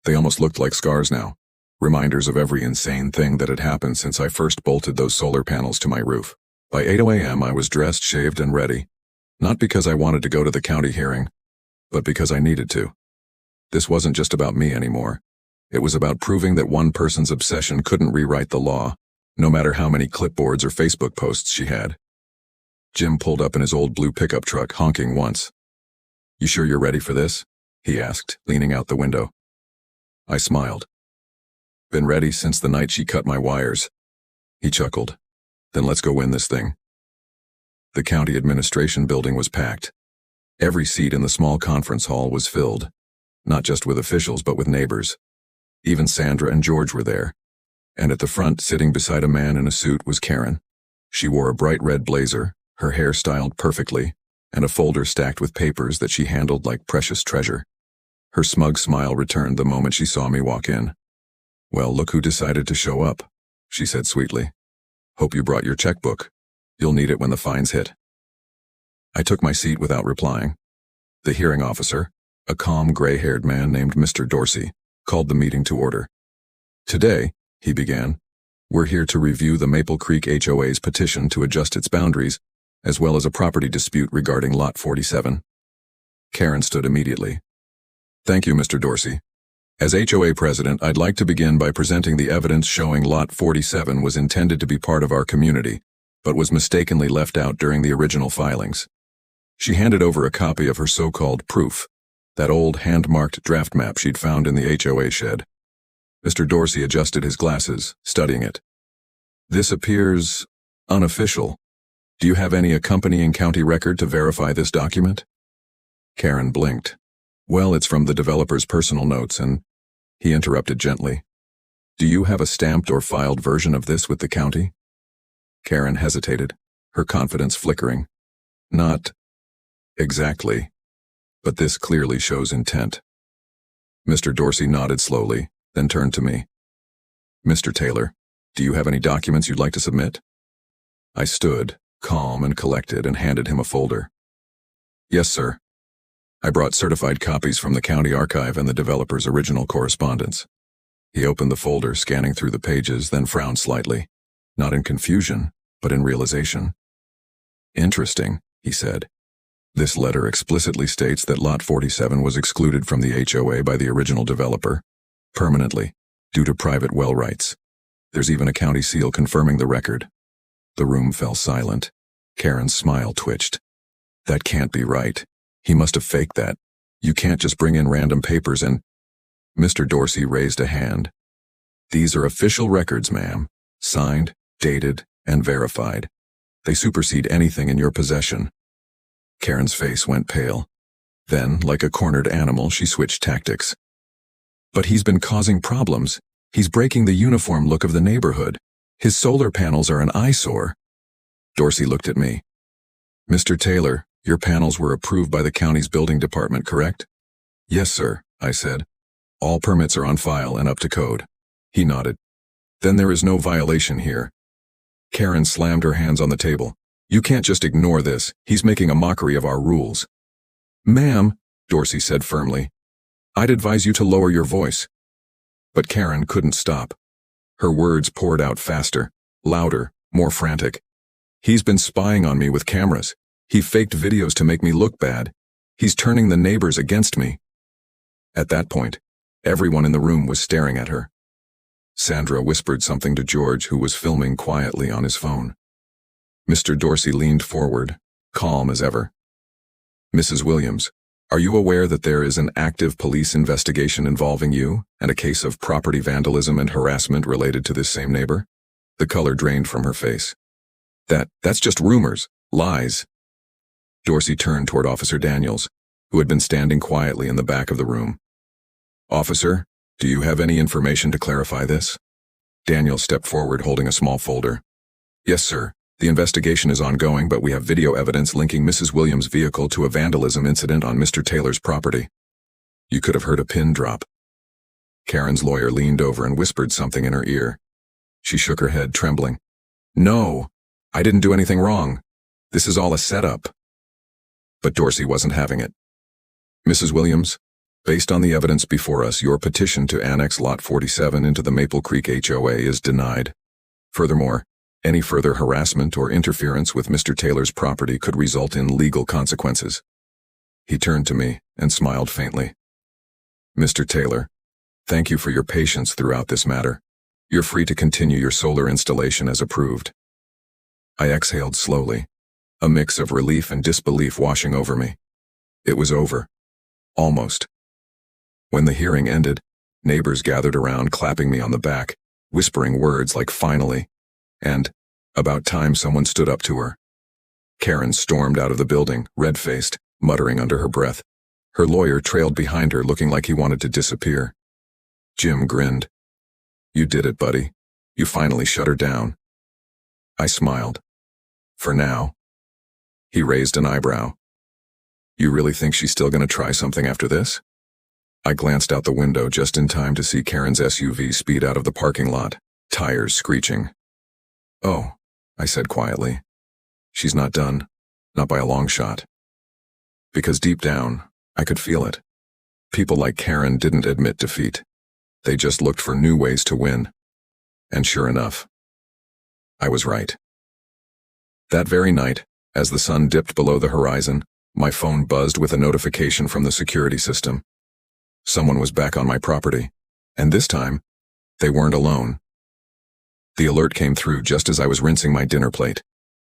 They almost looked like scars now, reminders of every insane thing that had happened since I first bolted those solar panels to my roof. By 8 a.m. I was dressed, shaved, and ready. Not because I wanted to go to the county hearing, but because I needed to. This wasn't just about me anymore. It was about proving that one person's obsession couldn't rewrite the law, no matter how many clipboards or Facebook posts she had. Jim pulled up in his old blue pickup truck, honking once. "You sure you're ready for this?" he asked, leaning out the window. I smiled. "Been ready since the night she cut my wires." He chuckled. "Then let's go win this thing." The county administration building was packed. Every seat in the small conference hall was filled, not just with officials but with neighbors. Even Sandra and George were there. And at the front, sitting beside a man in a suit, was Karen. She wore a bright red blazer, her hair styled perfectly, and a folder stacked with papers that she handled like precious treasure. Her smug smile returned the moment she saw me walk in. "Well, look who decided to show up," she said sweetly. "Hope you brought your checkbook. You'll need it when the fines hit." I took my seat without replying. The hearing officer, a calm, gray-haired man named Mr. Dorsey, called the meeting to order. "Today," he began, "we're here to review the Maple Creek HOA's petition to adjust its boundaries, as well as a property dispute regarding Lot 47. Karen stood immediately. "Thank you, Mr. Dorsey. As HOA president, I'd like to begin by presenting the evidence showing Lot 47 was intended to be part of our community, but was mistakenly left out during the original filings." She handed over a copy of her so-called proof, that old hand-marked draft map she'd found in the HOA shed. Mr. Dorsey adjusted his glasses, studying it. "This appears unofficial. Do you have any accompanying county record to verify this document?" Karen blinked. "Well, it's from the developer's personal notes, and..." He interrupted gently. "Do you have a stamped or filed version of this with the county?" Karen hesitated, her confidence flickering. "Not exactly, but this clearly shows intent." Mr. Dorsey nodded slowly, then turned to me. "Mr. Taylor, do you have any documents you'd like to submit?" I stood, calm and collected, and handed him a folder. "Yes, sir. I brought certified copies from the county archive and the developer's original correspondence." He opened the folder, scanning through the pages, then frowned slightly, not in confusion, but in realization. "Interesting," he said. "This letter explicitly states that Lot 47 was excluded from the HOA by the original developer, permanently, due to private well rights. There's even a county seal confirming the record." The room fell silent. Karen's smile twitched. "That can't be right. He must have faked that. You can't just bring in random papers and..." Mr. Dorsey raised a hand. "These are official records, ma'am. Signed, dated, and verified. They supersede anything in your possession." Karen's face went pale. Then, like a cornered animal, she switched tactics. "But he's been causing problems. He's breaking the uniform look of the neighborhood. His solar panels are an eyesore." Dorsey looked at me. "Mr. Taylor, your panels were approved by the county's building department, correct?" "Yes, sir," I said. "All permits are on file and up to code." He nodded. "Then there is no violation here." Karen slammed her hands on the table. "You can't just ignore this. He's making a mockery of our rules." "Ma'am," Dorsey said firmly, "I'd advise you to lower your voice." But Karen couldn't stop. Her words poured out faster, louder, more frantic. "He's been spying on me with cameras. He faked videos to make me look bad. He's turning the neighbors against me." At that point, everyone in the room was staring at her. Sandra whispered something to George, who was filming quietly on his phone. Mr. Dorsey leaned forward, calm as ever. "Mrs. Williams, Are you aware that there is an active police investigation involving you and a case of property vandalism and harassment related to this same neighbor? The color drained from her face. That's just rumors, lies. Dorsey turned toward Officer Daniels, who had been standing quietly in the back of the room. Officer, do you have any information to clarify this? Daniels stepped forward holding a small folder. Yes, sir. The investigation is ongoing, but we have video evidence linking Mrs. Williams' vehicle to a vandalism incident on Mr. Taylor's property. You could have heard a pin drop. Karen's lawyer leaned over and whispered something in her ear. She shook her head, trembling. No, I didn't do anything wrong. This is all a setup. But Dorsey wasn't having it. Mrs. Williams, based on the evidence before us, your petition to annex Lot 47 into the Maple Creek HOA is denied. Furthermore, any further harassment or interference with Mr. Taylor's property could result in legal consequences. He turned to me and smiled faintly. Mr. Taylor, thank you for your patience throughout this matter. You're free to continue your solar installation as approved. I exhaled slowly, a mix of relief and disbelief washing over me. It was over. Almost. When the hearing ended, neighbors gathered around clapping me on the back, whispering words like finally, and about time someone stood up to her. Karen stormed out of the building, red-faced, muttering under her breath. Her lawyer trailed behind her, looking like he wanted to disappear. Jim grinned. You did it, buddy. You finally shut her down. I smiled. For now. He raised an eyebrow. You really think she's still going to try something after this? I glanced out the window just in time to see Karen's SUV speed out of the parking lot, tires screeching. Oh, I said quietly. She's not done. Not by a long shot. Because deep down, I could feel it. People like Karen didn't admit defeat. They just looked for new ways to win. And sure enough, I was right. That very night, as the sun dipped below the horizon, my phone buzzed with a notification from the security system. Someone was back on my property, and this time, they weren't alone. The alert came through just as I was rinsing my dinner plate.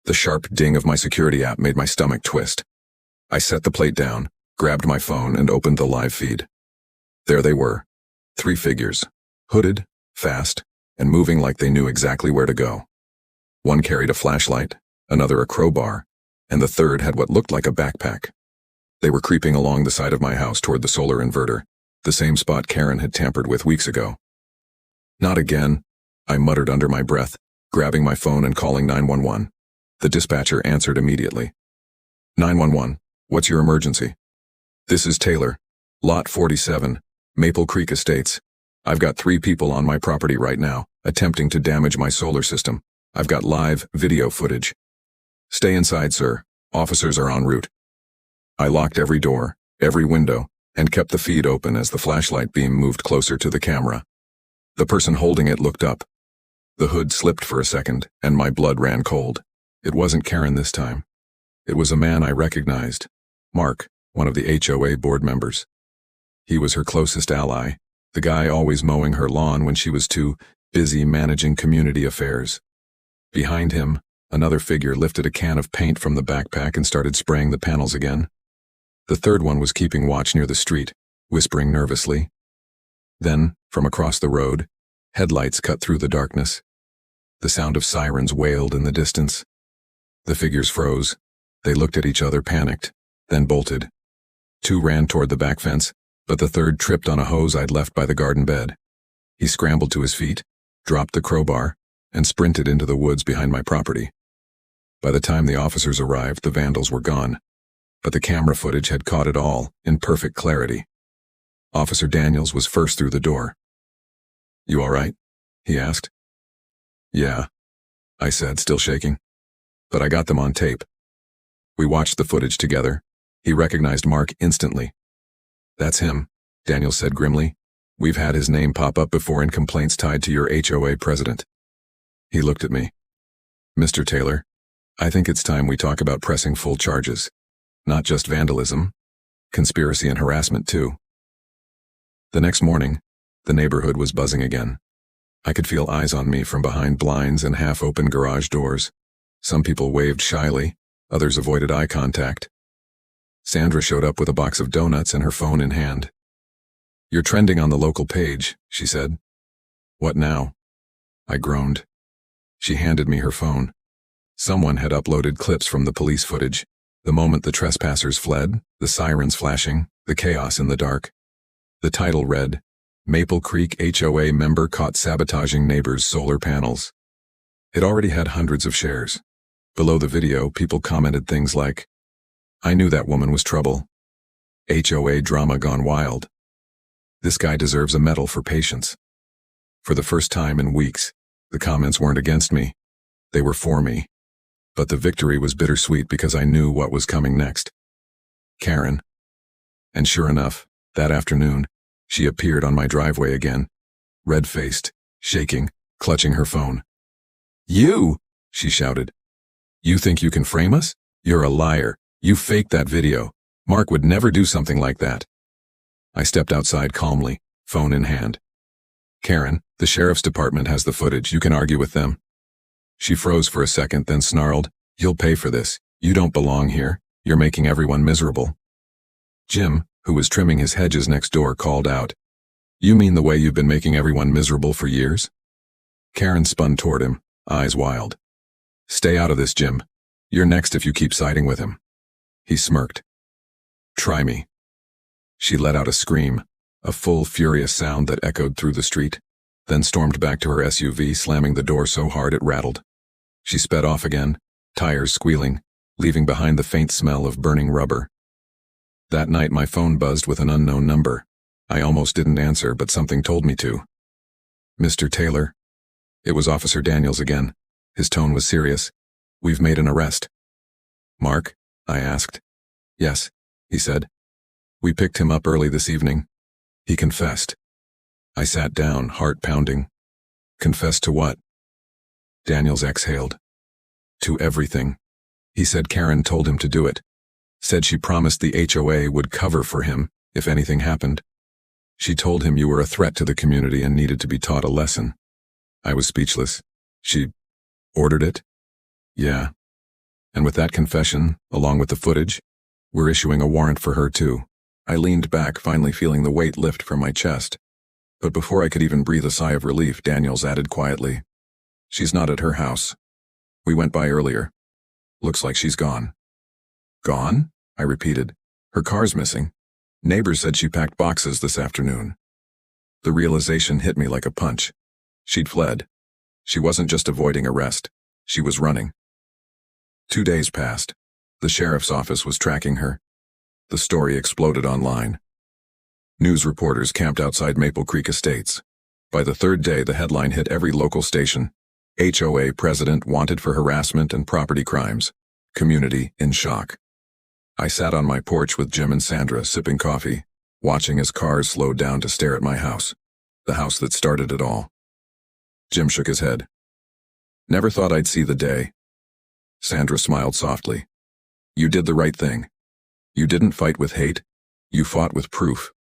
The sharp ding of my security app made my stomach twist. I set the plate down, grabbed my phone, and opened the live feed. There they were, 3 figures, hooded, fast, and moving like they knew exactly where to go. One carried a flashlight, another a crowbar, and the third had what looked like a backpack. They were creeping along the side of my house toward the solar inverter, the same spot Karen had tampered with weeks ago. Not again, I muttered under my breath, grabbing my phone and calling 911. The dispatcher answered immediately. 911, what's your emergency? This is Taylor, Lot 47, Maple Creek Estates. I've got 3 people on my property right now, attempting to damage my solar system. I've got live video footage. Stay inside, sir. Officers are en route. I locked every door, every window, and kept the feed open as the flashlight beam moved closer to the camera. The person holding it looked up. The hood slipped for a second, and my blood ran cold. It wasn't Karen this time. It was a man I recognized. Mark, one of the HOA board members. He was her closest ally, the guy always mowing her lawn when she was too busy managing community affairs. Behind him, another figure lifted a can of paint from the backpack and started spraying the panels again. The third one was keeping watch near the street, whispering nervously. Then, from across the road, headlights cut through the darkness. The sound of sirens wailed in the distance. The figures froze. They looked at each other, panicked, then bolted. 2 ran toward the back fence, but the third tripped on a hose I'd left by the garden bed. He scrambled to his feet, dropped the crowbar, and sprinted into the woods behind my property. By the time the officers arrived, the vandals were gone, but the camera footage had caught it all in perfect clarity. Officer Daniels was first through the door. You all right? He asked. Yeah, I said, still shaking. But I got them on tape. We watched the footage together. He recognized Mark instantly. That's him, Daniels said grimly. We've had his name pop up before in complaints tied to your HOA president. He looked at me. Mr. Taylor, I think it's time we talk about pressing full charges. Not just vandalism, conspiracy and harassment too. The next morning, the neighborhood was buzzing again. I could feel eyes on me from behind blinds and half-open garage doors. Some people waved shyly, others avoided eye contact. Sandra showed up with a box of donuts and her phone in hand. "You're trending on the local page," she said. "What now?" I groaned. She handed me her phone. Someone had uploaded clips from the police footage. The moment the trespassers fled, the sirens flashing, the chaos in the dark. The title read, "Maple Creek HOA member caught sabotaging neighbor's solar panels." It already had hundreds of shares. Below the video, people commented things like, "I knew that woman was trouble. HOA drama gone wild. This guy deserves a medal for patience." For the first time in weeks, the comments weren't against me. They were for me. But the victory was bittersweet because I knew what was coming next. Karen. And sure enough, that afternoon, she appeared on my driveway again, red-faced, shaking, clutching her phone. "You!" she shouted. "You think you can frame us? You're a liar. You faked that video. Mark would never do something like that." I stepped outside calmly, phone in hand. "Karen, the sheriff's department has the footage. You can argue with them." She froze for a second, then snarled, "You'll pay for this. You don't belong here. You're making everyone miserable." Jim, who was trimming his hedges next door, called out, "You mean the way you've been making everyone miserable for years?" Karen spun toward him, eyes wild. "Stay out of this, Jim. You're next if you keep siding with him." He smirked. "Try me." She let out a scream, a full, furious sound that echoed through the street, then stormed back to her SUV, slamming the door so hard it rattled. She sped off again, tires squealing, leaving behind the faint smell of burning rubber. That night my phone buzzed with an unknown number. I almost didn't answer, but something told me to. "Mr. Taylor." It was Officer Daniels again. His tone was serious. "We've made an arrest." "Mark?" I asked. "Yes," he said. "We picked him up early this evening. He confessed." I sat down, heart pounding. "Confessed to what?" Daniels exhaled. "To everything. He said Karen told him to do it. Said she promised the HOA would cover for him if anything happened. She told him you were a threat to the community and needed to be taught a lesson." I was speechless. "She ordered it?" "Yeah. And with that confession, along with the footage, we're issuing a warrant for her too." I leaned back, finally feeling the weight lift from my chest. But before I could even breathe a sigh of relief, Daniels added quietly, "She's not at her house. We went by earlier. Looks like she's gone." "Gone?" I repeated. "Her car's missing. Neighbors said she packed boxes this afternoon." The realization hit me like a punch. She'd fled. She wasn't just avoiding arrest. She was running. 2 days passed. The sheriff's office was tracking her. The story exploded online. News reporters camped outside Maple Creek Estates. By the third day, the headline hit every local station. HOA president wanted for harassment and property crimes. Community in shock. I sat on my porch with Jim and Sandra, sipping coffee, watching as cars slowed down to stare at my house. The house that started it all. Jim shook his head. "Never thought I'd see the day." Sandra smiled softly. "You did the right thing. You didn't fight with hate. You fought with proof."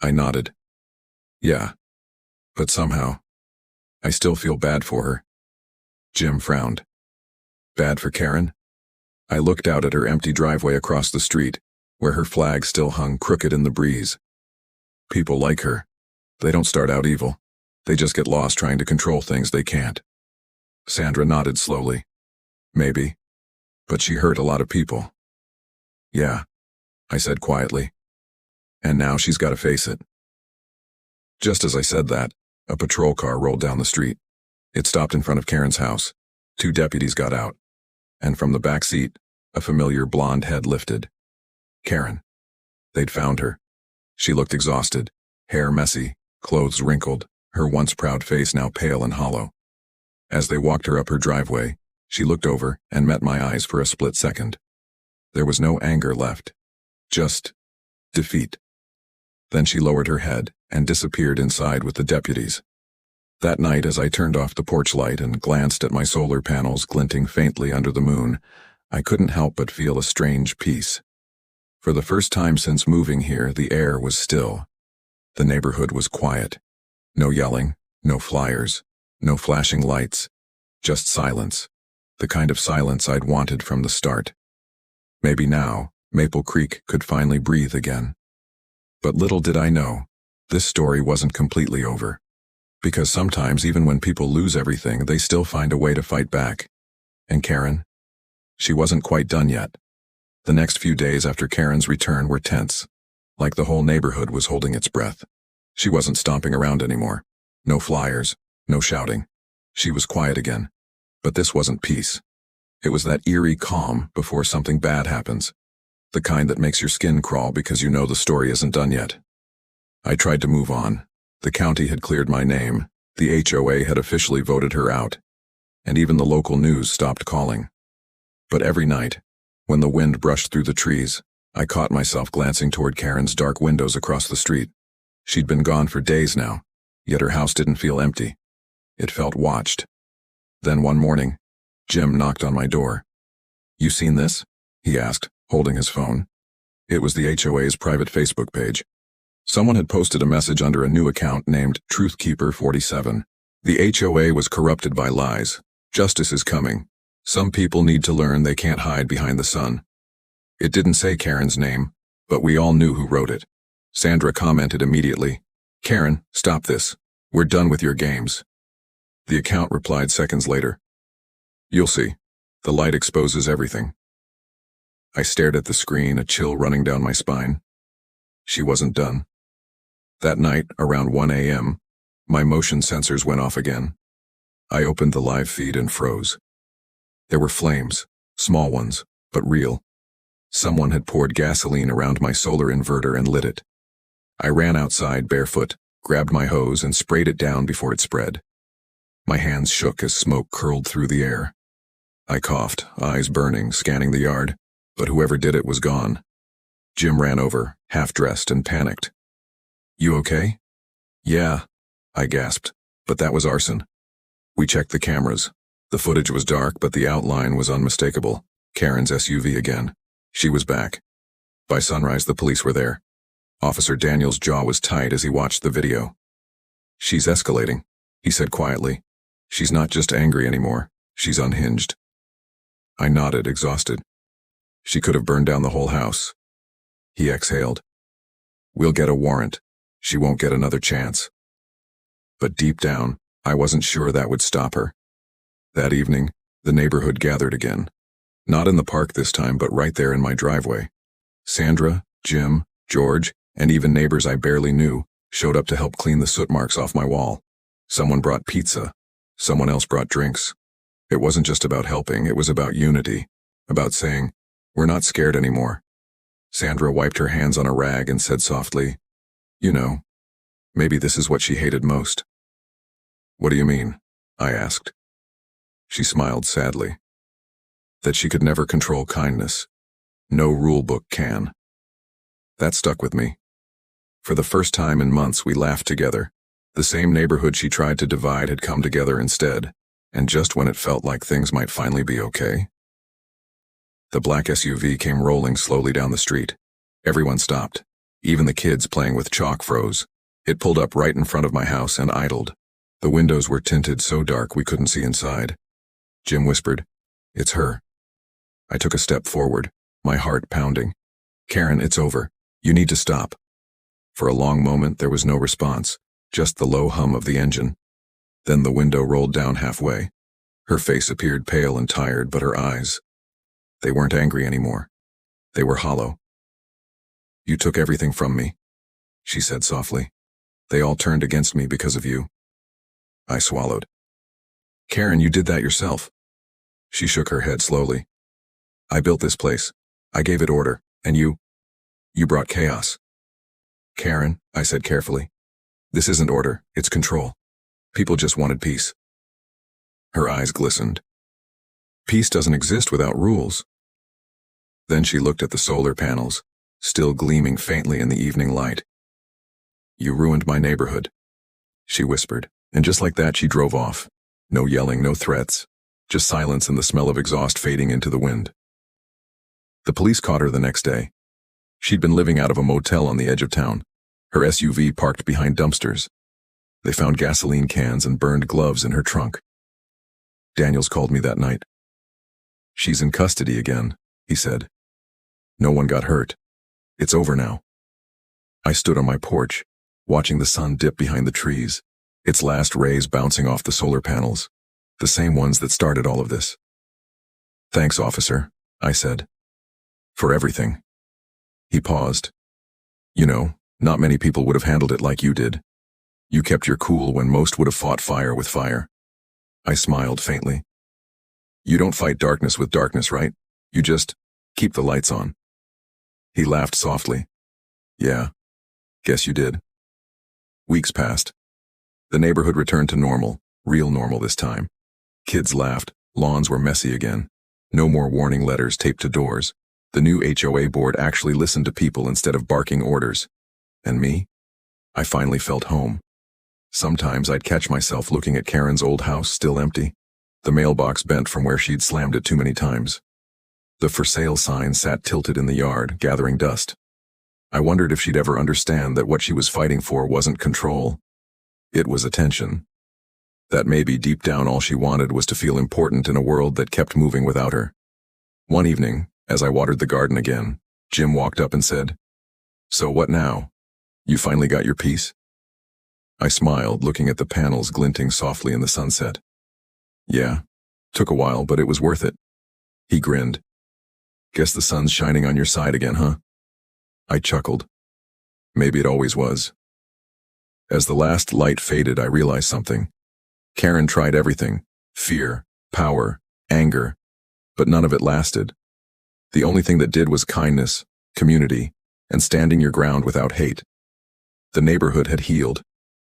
I nodded. "Yeah. But somehow, I still feel bad for her." Jim frowned. "Bad for Karen?" I looked out at her empty driveway across the street, where her flag still hung crooked in the breeze. "People like her. They don't start out evil. They just get lost trying to control things they can't." Sandra nodded slowly. "Maybe. But she hurt a lot of people." "Yeah," I said quietly. "And now she's got to face it." Just as I said that, a patrol car rolled down the street. It stopped in front of Karen's house. 2 deputies got out. And from the back seat, a familiar blonde head lifted. Karen. They'd found her. She looked exhausted, hair messy, clothes wrinkled, her once proud face now pale and hollow. As they walked her up her driveway, she looked over and met my eyes for a split second. There was no anger left. Just defeat. Then she lowered her head and disappeared inside with the deputies. That night, as I turned off the porch light and glanced at my solar panels glinting faintly under the moon, I couldn't help but feel a strange peace. For the first time since moving here, the air was still. The neighborhood was quiet. No yelling, no flyers, no flashing lights, just silence. The kind of silence I'd wanted from the start. Maybe now, Maple Creek could finally breathe again. But little did I know, this story wasn't completely over. Because sometimes even when people lose everything, they still find a way to fight back. And Karen? She wasn't quite done yet. The next few days after Karen's return were tense, like the whole neighborhood was holding its breath. She wasn't stomping around anymore. No flyers, no shouting. She was quiet again. But this wasn't peace. It was that eerie calm before something bad happens. The kind that makes your skin crawl because you know the story isn't done yet. I tried to move on. The county had cleared my name. The HOA had officially voted her out. And even the local news stopped calling. But every night, when the wind brushed through the trees, I caught myself glancing toward Karen's dark windows across the street. She'd been gone for days now, yet her house didn't feel empty. It felt watched. Then one morning, Jim knocked on my door. "You seen this?" he asked, holding his phone. It was the HOA's private Facebook page. Someone had posted a message under a new account named Truthkeeper47. The HOA was corrupted by lies. Justice is coming. Some people need to learn they can't hide behind the sun. It didn't say Karen's name, but we all knew who wrote it. Sandra commented immediately, "Karen, stop this. We're done with your games." The account replied seconds later, "You'll see. The light exposes everything." I stared at the screen, a chill running down my spine. She wasn't done. That night, around 1 a.m., my motion sensors went off again. I opened the live feed and froze. There were flames, small ones, but real. Someone had poured gasoline around my solar inverter and lit it. I ran outside barefoot, grabbed my hose and sprayed it down before it spread. My hands shook as smoke curled through the air. I coughed, eyes burning, scanning the yard, but whoever did it was gone. Jim ran over, half-dressed and panicked. "You okay?" "Yeah," I gasped, but that was arson. We checked the cameras. The footage was dark, but the outline was unmistakable. Karen's SUV again. She was back. By sunrise, the police were there. Officer Daniel's jaw was tight as he watched the video. "She's escalating," he said quietly. "She's not just angry anymore. She's unhinged." I nodded, exhausted. "She could have burned down the whole house." He exhaled. "We'll get a warrant. She won't get another chance." But deep down, I wasn't sure that would stop her. That evening, the neighborhood gathered again. Not in the park this time, but right there in my driveway. Sandra, Jim, George, and even neighbors I barely knew showed up to help clean the soot marks off my wall. Someone brought pizza. Someone else brought drinks. It wasn't just about helping, it was about unity, about saying, "We're not scared anymore." Sandra wiped her hands on a rag and said softly, "You know, maybe this is what she hated most." "What do you mean?" I asked. She smiled sadly. "That she could never control kindness. No rule book can." That stuck with me. For the first time in months, we laughed together. The same neighborhood she tried to divide had come together instead, and just when it felt like things might finally be okay. The black SUV came rolling slowly down the street. Everyone stopped. Even the kids playing with chalk froze. It pulled up right in front of my house and idled. The windows were tinted so dark we couldn't see inside. Jim whispered, "It's her." I took a step forward, my heart pounding. "Karen, it's over. You need to stop." For a long moment there was no response, just the low hum of the engine. Then the window rolled down halfway. Her face appeared pale and tired, but her eyes, they weren't angry anymore. They were hollow. "You took everything from me," she said softly. "They all turned against me because of you." I swallowed. "Karen, you did that yourself." She shook her head slowly. "I built this place. I gave it order, and you brought chaos." "Karen," I said carefully, "this isn't order, it's control. People just wanted peace." Her eyes glistened. "Peace doesn't exist without rules." Then she looked at the solar panels, still gleaming faintly in the evening light. "You ruined my neighborhood," she whispered, and just like that she drove off. No yelling, no threats, just silence and the smell of exhaust fading into the wind. The police caught her the next day. She'd been living out of a motel on the edge of town, her SUV parked behind dumpsters. They found gasoline cans and burned gloves in her trunk. Daniels called me that night. "She's in custody again," he said. No one got hurt. It's over now. I stood on my porch, watching the sun dip behind the trees, its last rays bouncing off the solar panels, the same ones that started all of this. Thanks, officer, I said. For everything. He paused. You know, not many people would have handled it like you did. You kept your cool when most would have fought fire with fire. I smiled faintly. You don't fight darkness with darkness, right? You just keep the lights on. He laughed softly. Yeah, guess you did. Weeks passed. The neighborhood returned to normal, real normal this time. Kids laughed, lawns were messy again. No more warning letters taped to doors. The new HOA board actually listened to people instead of barking orders. And me? I finally felt home. Sometimes I'd catch myself looking at Karen's old house still empty, the mailbox bent from where she'd slammed it too many times. The for sale sign sat tilted in the yard, gathering dust. I wondered if she'd ever understand that what she was fighting for wasn't control. It was attention. That maybe deep down all she wanted was to feel important in a world that kept moving without her. One evening, as I watered the garden again, Jim walked up and said, "So what now? You finally got your piece?" I smiled, looking at the panels glinting softly in the sunset. Yeah, took a while, but it was worth it. He grinned. Guess the sun's shining on your side again, huh? I chuckled. Maybe it always was. As the last light faded, I realized something. Karen tried everything: fear, power, anger, but none of it lasted. The only thing that did was kindness, community, and standing your ground without hate. The neighborhood had healed,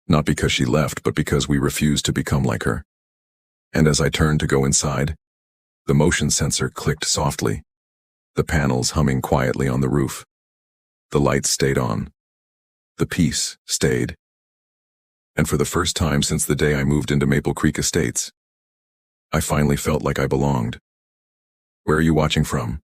not because she left, but because we refused to become like her. And as I turned to go inside, the motion sensor clicked softly, the panels humming quietly on the roof. The lights stayed on. The peace stayed. And for the first time since the day I moved into Maple Creek Estates, I finally felt like I belonged. Where are you watching from?